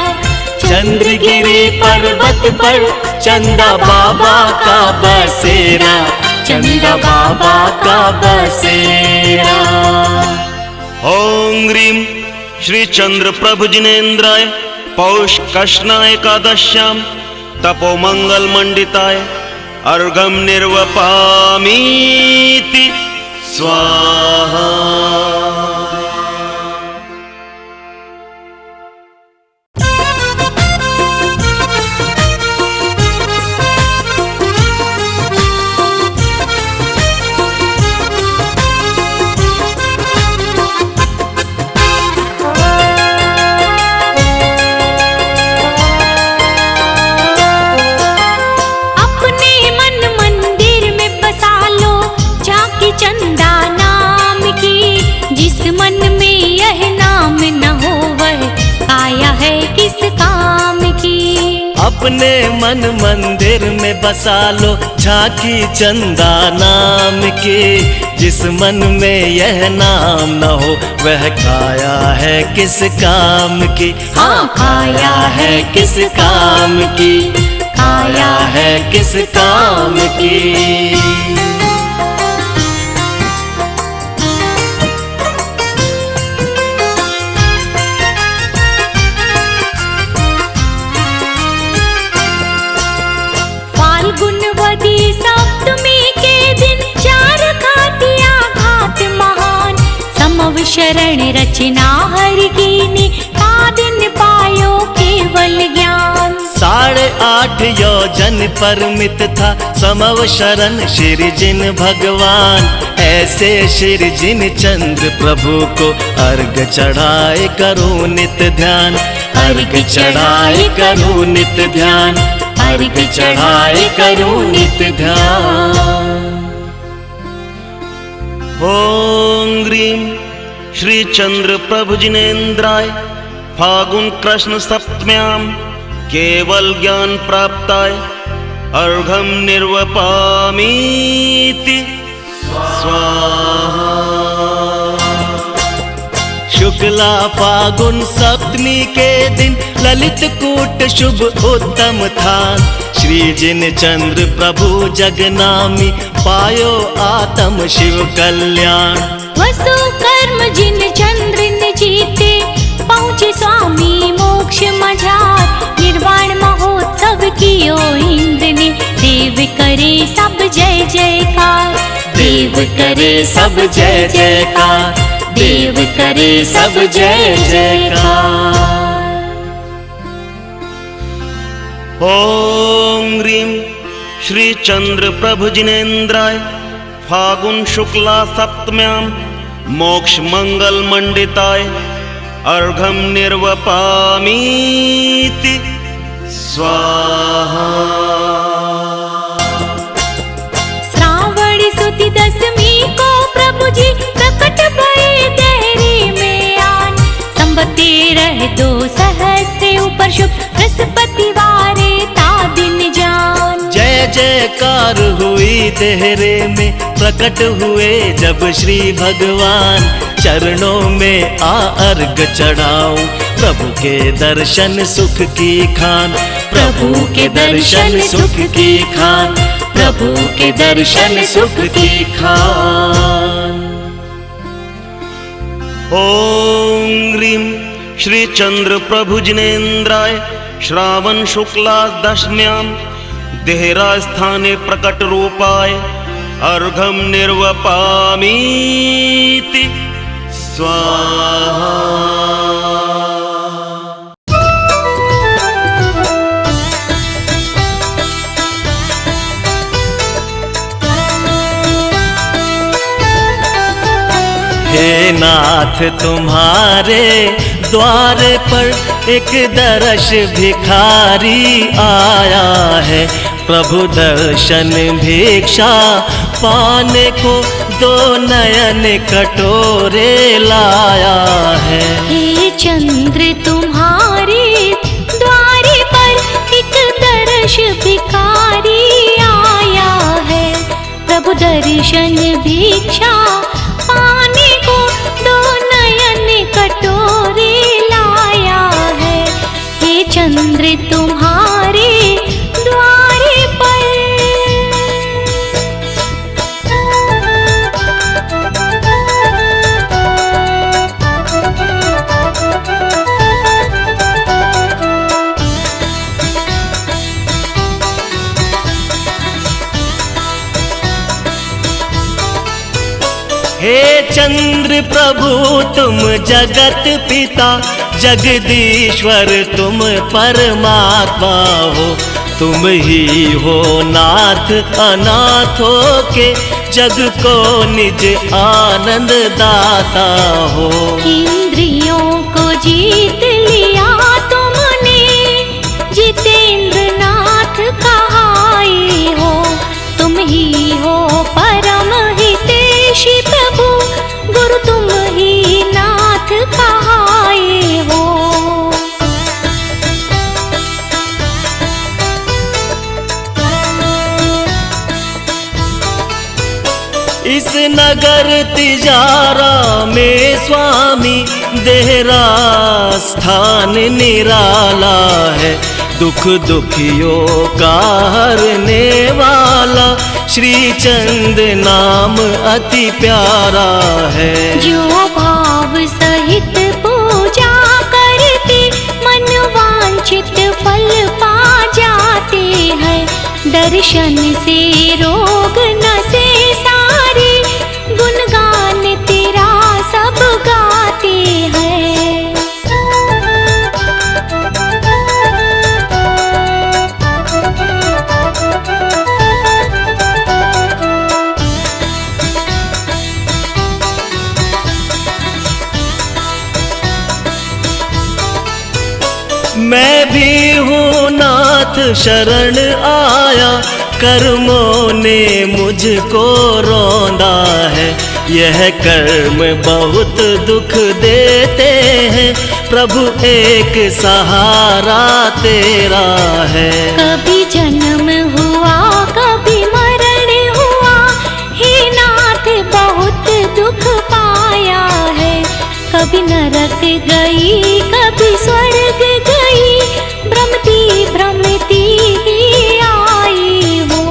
चंद्रगिरी पर्वत पर चंदा बाबा का बसेरा, चंदा बाबा का बसेरा। ओम ह्रीं श्री चंद्र प्रभु जिनेन्द्राय पौष कृष्ण एकादश्याम तपो मंगल मंडिताय अर्घम निर्वपामीति स्वाहा। चंदा नाम की, जिस मन में यह नाम न हो वह काया है किस काम की। अपने मन मंदिर में बसा लो झांकी चंदा नाम की। जिस मन में यह नाम न हो वह काया है किस काम की। हाँ, काया है किस काम की, काया है किस काम की। गुणवती सप्तमी के दिन 4 घातिया घात महान। समव शरण रचना हर कीनी, का दिन पायो केवल ज्ञान। 8.5 योजन परमित था समव शरण श्री जिन भगवान। ऐसे श्री जिन चंद्र प्रभु को अर्घ चढ़ाए करो नित्य ध्यान, अर्घ चढ़ाए करो नित्य ध्यान, अर्घ चढ़ाए करो नित्य ध्यान। ओम ह्रीं श्री चंद्र प्रभु जिनेन्द्राय फागुन कृष्ण सप्तम्याम केवल ज्ञान प्राप्ताय अर्घम निर्वपामीति स्वाहा। शुक्ला फागुन सप्तमी के दिन ललित कूट शुभ उत्तम था। श्री जिन चंद्र प्रभु जगनामी पायो आत्म शिव कल्याण। वसु कर्म जिन चंद्र ने जीते पहुँचे स्वामी मोक्ष मझार। निर्वाण महोत्सव कियो इंद्र ने देव करे सब जय जयकार। देव करे सब जय जयकार, देव करे सब जय जयकार। ओम ह्रीं श्री चंद्र प्रभु जिनेन्द्राय फागुन शुक्ला सप्तम्यां मोक्ष मंगल मंडिताय अर्घम निर्वपामीति स्वाहा। श्रावण सुदी दशमी को प्रभु जी प्रकट भये देहरी में आन। संबत 13 सहस्त्र ऊपर शुभ बृहस्पति वारे ता दिन जान। जय जयकार हुई देहरे में प्रकट हुए जब श्री भगवान। चरणों में आ अर्घ चढ़ाऊं प्रभु के दर्शन सुख की खान। प्रभु के दर्शन सुख की खान, प्रभु के दर्शन सुख की खान। ओम ह्रीं श्री चंद्र प्रभु जिनेन्द्राय श्रावण शुक्ला दशम्यां देहरा स्थाने प्रकट रूपाय अर्घम निर्वपामीति स्वाहा। हे नाथ तुम्हारे द्वार पर एक दर्श भिखारी आया है। प्रभु दर्शन भिक्षा पाने को 2 नयन कटोरे लाया है। हे चंद्र तुम्हारे द्वार पर एक दर्श भिखारी आया है। प्रभु दर्शन भिक्षा पाने को 2 नयन कटोरे लाया है। हे चंद्र तुम्हारे द्वार पर। हे चंद्र प्रभु तुम जगत पिता जगदीश्वर तुम परमात्मा हो। तुम ही हो नाथ अनाथों के जग को निज आनंद दाता हो। इंद्रियों को जीत लिया तुमने जितेंद्र नाथ कहाई हो। तुम ही हो परम हितैषी प्रभु गुरु तुम ही नाथ कहाई हो। इस नगर तिजारा में स्वामी देहरा स्थान निराला है। दुख दुखियों का हरने वाला श्री चंद नाम अति प्यारा है। जो भाव सहित पूजा करते मन वांछित फल पा जाते हैं। दर्शन से रोग नसे सारे गुणगान तेरा सब गाते हैं। मैं भी हूँ नाथ शरण आया, कर्मों ने मुझको रौंदा है। यह कर्म बहुत दुख देते हैं, प्रभु एक सहारा तेरा है। कभी जन्म हुआ कभी मरण हुआ, हे नाथ बहुत दुख पाया है। कभी कभी नरक गई कभी स्वर्ग गई, भ्रमती भ्रमती ही आई वो।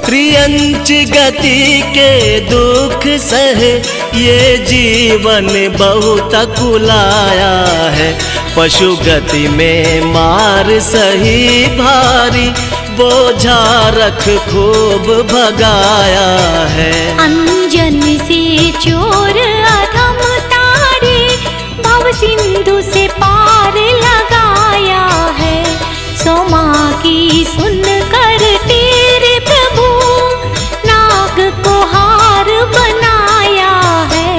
त्रियंच गति के दुख सहे, ये जीवन बहुत कुलाया है। पशु गति में मार सही भारी, बोझा रख खूब भगाया है। अंजन से चोर अधम तारे, भव सिंधु से पार लगाया है। सोमा की सुन कर तेरे प्रभु, नाग को हार बनाया है।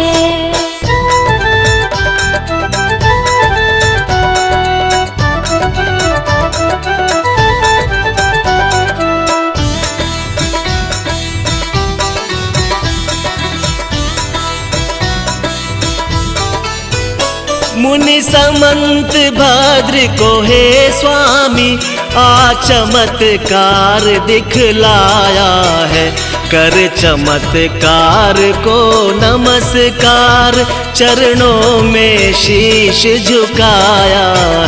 मुनि समंत भद्र को हे स्वामी, आ चमत्कार दिखलाया है। कर चमत्कार को नमस्कार, चरणों में शीश झुकाया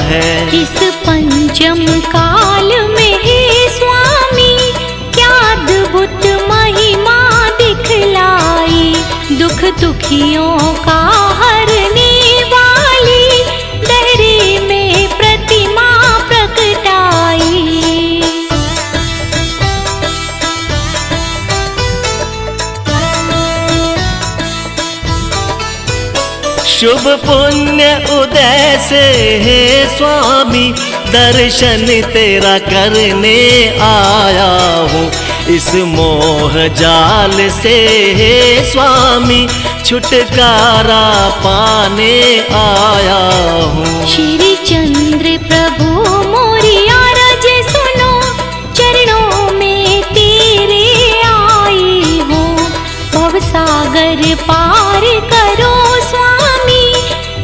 है। इस पंचम काल में हे स्वामी, क्या अद्भुत महिमा दिखलाई। दुख दुखियों का हरने वाली, दहरे में प्रतिमा प्रकटाई। शुभ पुण्य उदय से हे स्वामी, दर्शन तेरा करने आया हूँ। इस मोह जाल से हे स्वामी, छुटकारा पाने आया हूँ। श्री चंद्र प्रभु मोरी आरज सुनो, चरणों में तेरे आई हूँ। भव सागर पार करो स्वामी,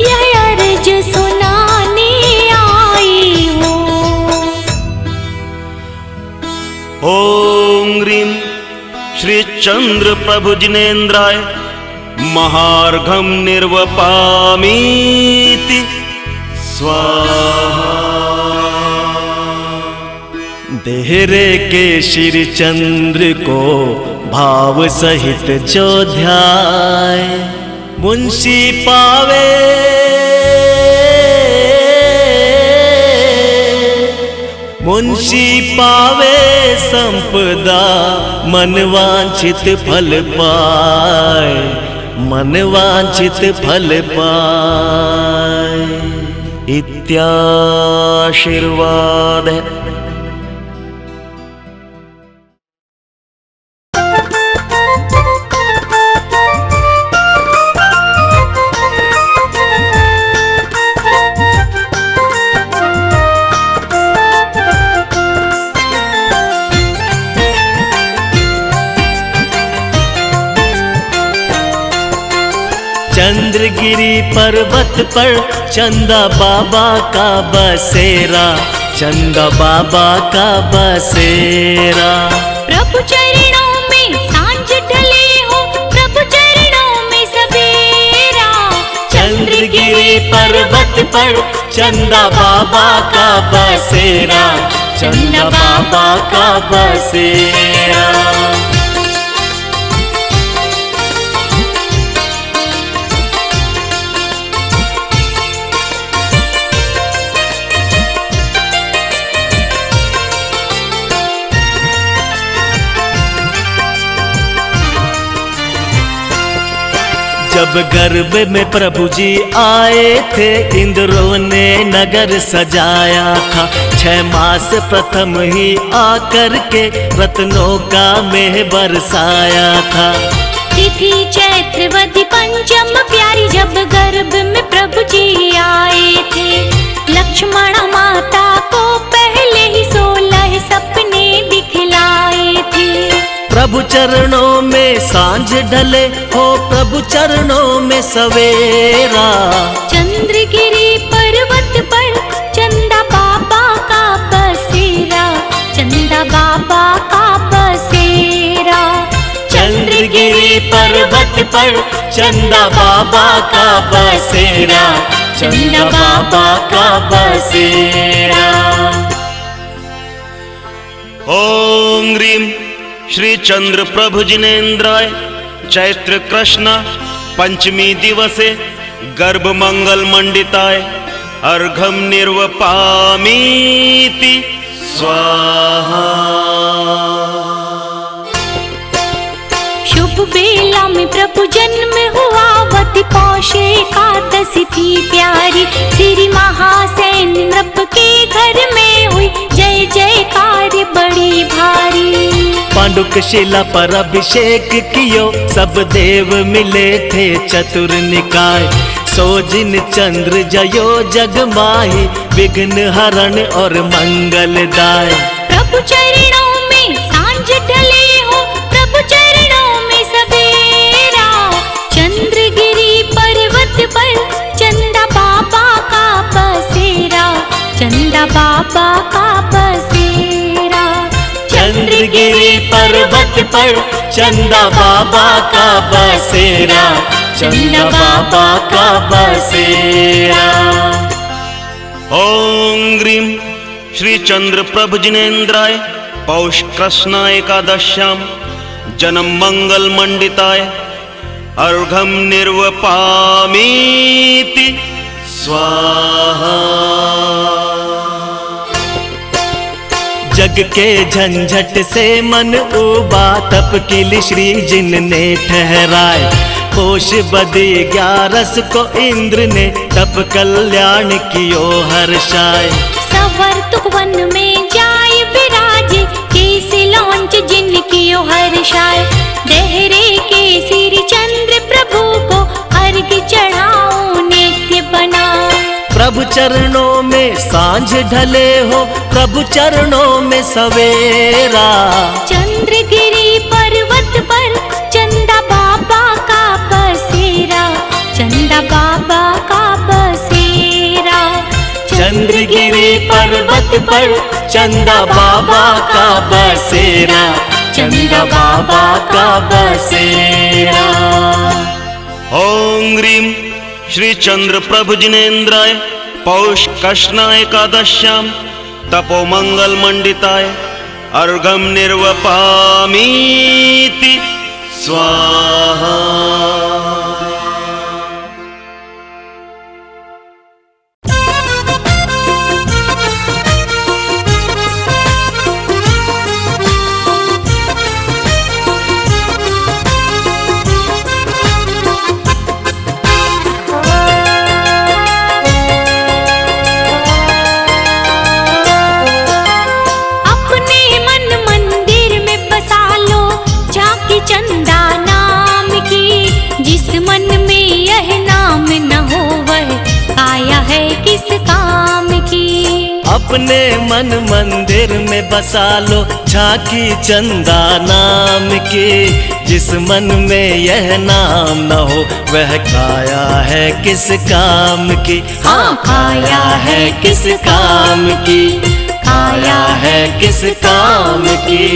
यह अर्ज सुनाने आई हूँ। ओम ह्रीं श्री चंद्र प्रभु जिनेन्द्राय महार्घम निर्वपामीति स्वाहा। देहरे के श्री चंद्र को भाव सहित जो ध्याय, मुंशी पावे मुंशी पावे संपदा, मन वांछित फल पाए, मन वांछित फल पाए। इत्याशीर्वाद है। चंद्रगिरी पर्वत पर चंदा बाबा का बसेरा, चंदा बाबा का बसेरा। प्रभु चरणों में सांझ ढले हो, प्रभु चरणों में सवेरा। चंद्रगिरी पर्वत पर चंदा बाबा का बसेरा, चंदा बाबा का बसेरा। जब गर्भ में प्रभु जी आए थे, इंद्रों ने नगर सजाया था। 6 मास प्रथम ही आकर के रत्नों का मेह बरसाया था। तिथि चैत्रवती पंचम प्यारी, जब गर्भ में प्रभु जी आए थे। लक्ष्मण माता को पहले ही 16 सपने दिखलाए थे। प्रभु चरणों में सांझ ढले हो, प्रभु चरणों में सवेरा। चंद्रगिरी पर्वत पर चंदा बाबा का बसेरा, चंदा पर चंदा बाबा का बसेरा, चंदा बाबा का बसेरा। ओम ह्रीं श्री चंद्र प्रभु जिनेन्द्राय चैत्र कृष्ण पंचमी दिवसे गर्भ मंगल मंडिताय अर्घम निर्वपामीति स्वाहा। शुभ बेला में प्रभु जन्म हुआ, वती पौष एकादशी थी प्यारी। श्री महासेन नृप के घर में हुई जय जयकार बड़ी भारी। पांडुक शिला पर अभिषेक कियो, सब देव मिले थे चतुर निकाय। सो जिन चंद्र जयो जग माही, विघ्न हरण और मंगलदाय। प्रभु चरणों में सांझ ढले हो, प्रभु चरणों में सवेरा। चंद्रगिरी पर्वत पर चंदा बाबा का बसेरा, चंदा बाबा का बसेरा। चंद्रगिरी पर्वत पर चंदा बाबा का बसेरा, चंदा बाबा का बसेरा। ओम ह्रीं श्री चंद्र प्रभु जिनेन्द्राय पौष कृष्ण एकादश्याम जन्म मंगल मंडिताय अर्घम निर्वपामीति स्वाहा। जग के झंझट से मन उबा, तप किल श्री जिन ने ठहराए। पोष बदी 11 को इंद्र ने तप कल्याण कियो हर्षाय। सवर तुक वन में जाय विराजे, केसी लौंच जिन कियो हर्षाय। देहरे के श्री चंद्र प्रभु को अर्घ चढ़ाओ नित्य बना। प्रभु चरणों में सांझ ढले हो, प्रभु चरणों में सवेरा। चंद्रगिरी पर्वत पर चंदा बाबा का बसेरा, चंदा बाबा का बसेरा। चंद्रगिरी पर्वत पर चंदा बाबा का बसेरा, चंदा बाबा का बसेरा। ओम ह्रीं श्री चंद्र प्रभु जिनेन्द्राय पौष कृष्ण एकादश्याम तपो मंगल मंडिताय अर्घम निर्वपामीति स्वाहा। चंदा नाम की, जिस मन में यह नाम न हो वह काया है किस काम की। अपने मन मंदिर में बसा लो झांकी चंदा नाम की। जिस मन में यह नाम न हो वह काया है किस काम की। हाँ, काया है किस काम की, काया है किस काम की।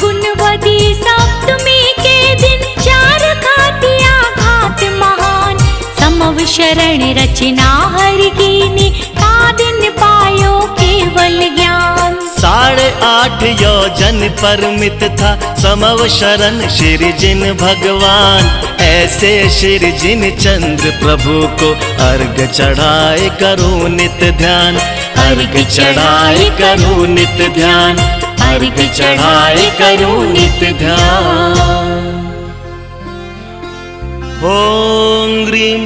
गुणवती सप्तमी के दिन 4 घातिया घात महान। समव शरण रचना हर कीनी, का दिन पायो केवल ज्ञान। 8.5 योजन परिमित था समव शरण श्री जिन भगवान। ऐसे श्री जिन चंद्र प्रभु को अर्घ चढ़ाए करो नित ध्यान, अर्घ चढ़ाए करो नित ध्यान, अर्घ चढ़ाए करो नित ध्यान। ओम ह्रीं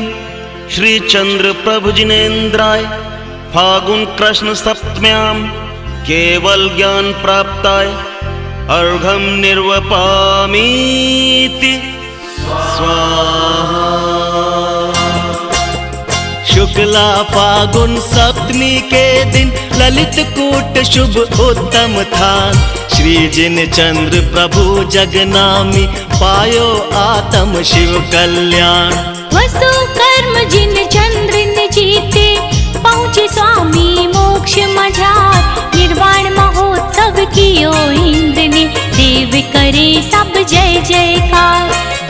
श्री चंद्र प्रभु जिनेन्द्राय फागुन कृष्ण सप्तम्याम केवल ज्ञान प्राप्ताय अर्घम निर्वपामीति स्वाहा। शुक्ला फागुन सप्तमी के दिन ललित कूट शुभ उत्तम था। श्री जिन चंद्र प्रभु जगनामी पायो आत्म शिव कल्याण। वसु जिन चंद्र ने जीते, पहुँचे स्वामी मोक्ष मझार। निर्वाण महोत्सव कियो इंद्र ने, देव करे सब जय जयकार।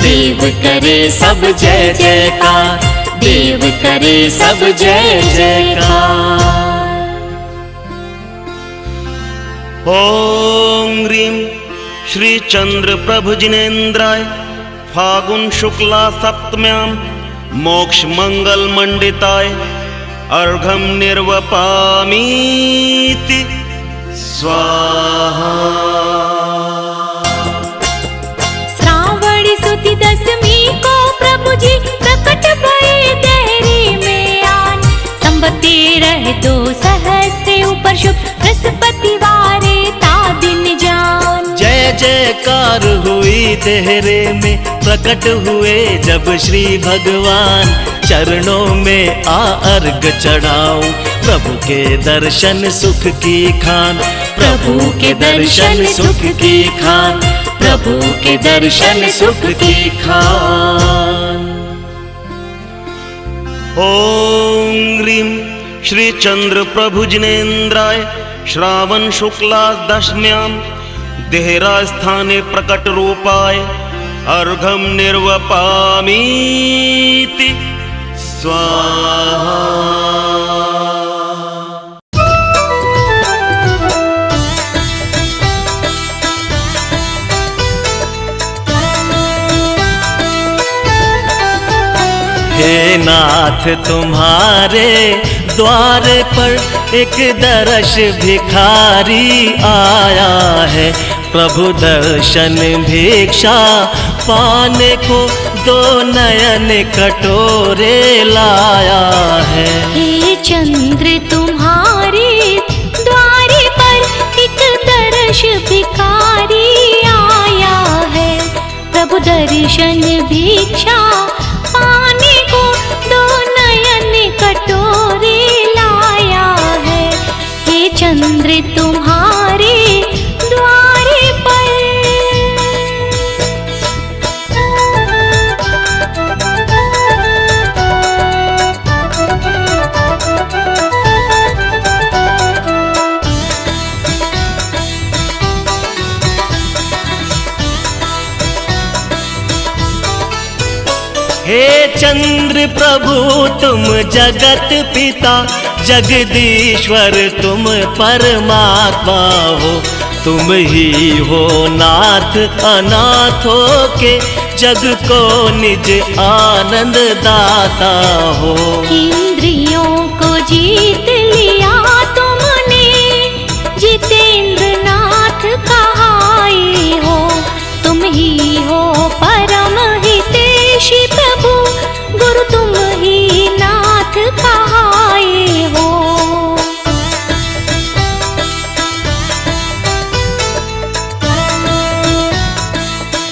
देव करे सब जय जयकार, देव करे सब जय जयकार। ओम ह्रीं श्री चंद्र प्रभु जिनेन्द्राय फागुन शुक्ला सप्तम्यां मोक्ष मंगल मंडिताय अर्घम निर्वपामीति स्वाहा। श्रावण सुदी दशमी को प्रभु जी प्रकट भये देहरी में आन। संबते रह 2 सहस्त्र ऊपर शुभ बृहस्पति वारे ता दिन जान। जय जयकार हुई देहरे में, प्रकट हुए जब श्री भगवान। चरणों में आ अर्घ चढ़ाऊं, प्रभु के दर्शन सुख की खान। प्रभु के दर्शन सुख की खान, प्रभु के दर्शन सुख की खान। ओम ह्रीं श्री चंद्र प्रभु जिनेन्द्राय श्रावण शुक्ला दशम्यां देहरा स्थाने प्रकट रूपाय अर्घम निर्वपामीति स्वाहा। हे नाथ तुम्हारे द्वार पर एक दर्श भिखारी आया है। प्रभु दर्शन भिक्षा पाने को 2 नयन कटोरे लाया है। हे चंद्र तुम्हारे द्वारे पर एक दर्श भिखारी आया है। प्रभु दर्शन भिक्षा पाने को 2 नयन कटोरे लाया है। हे चंद्र तुम्हारे द्वारे पर। हे चंद्र प्रभु तुम जगत पिता, जगदीश्वर तुम परमात्मा हो। तुम ही हो नाथ अनाथों के, जग को निज आनंद दाता हो। इंद्रियों को जीत लिया तुमने, जितेंद्र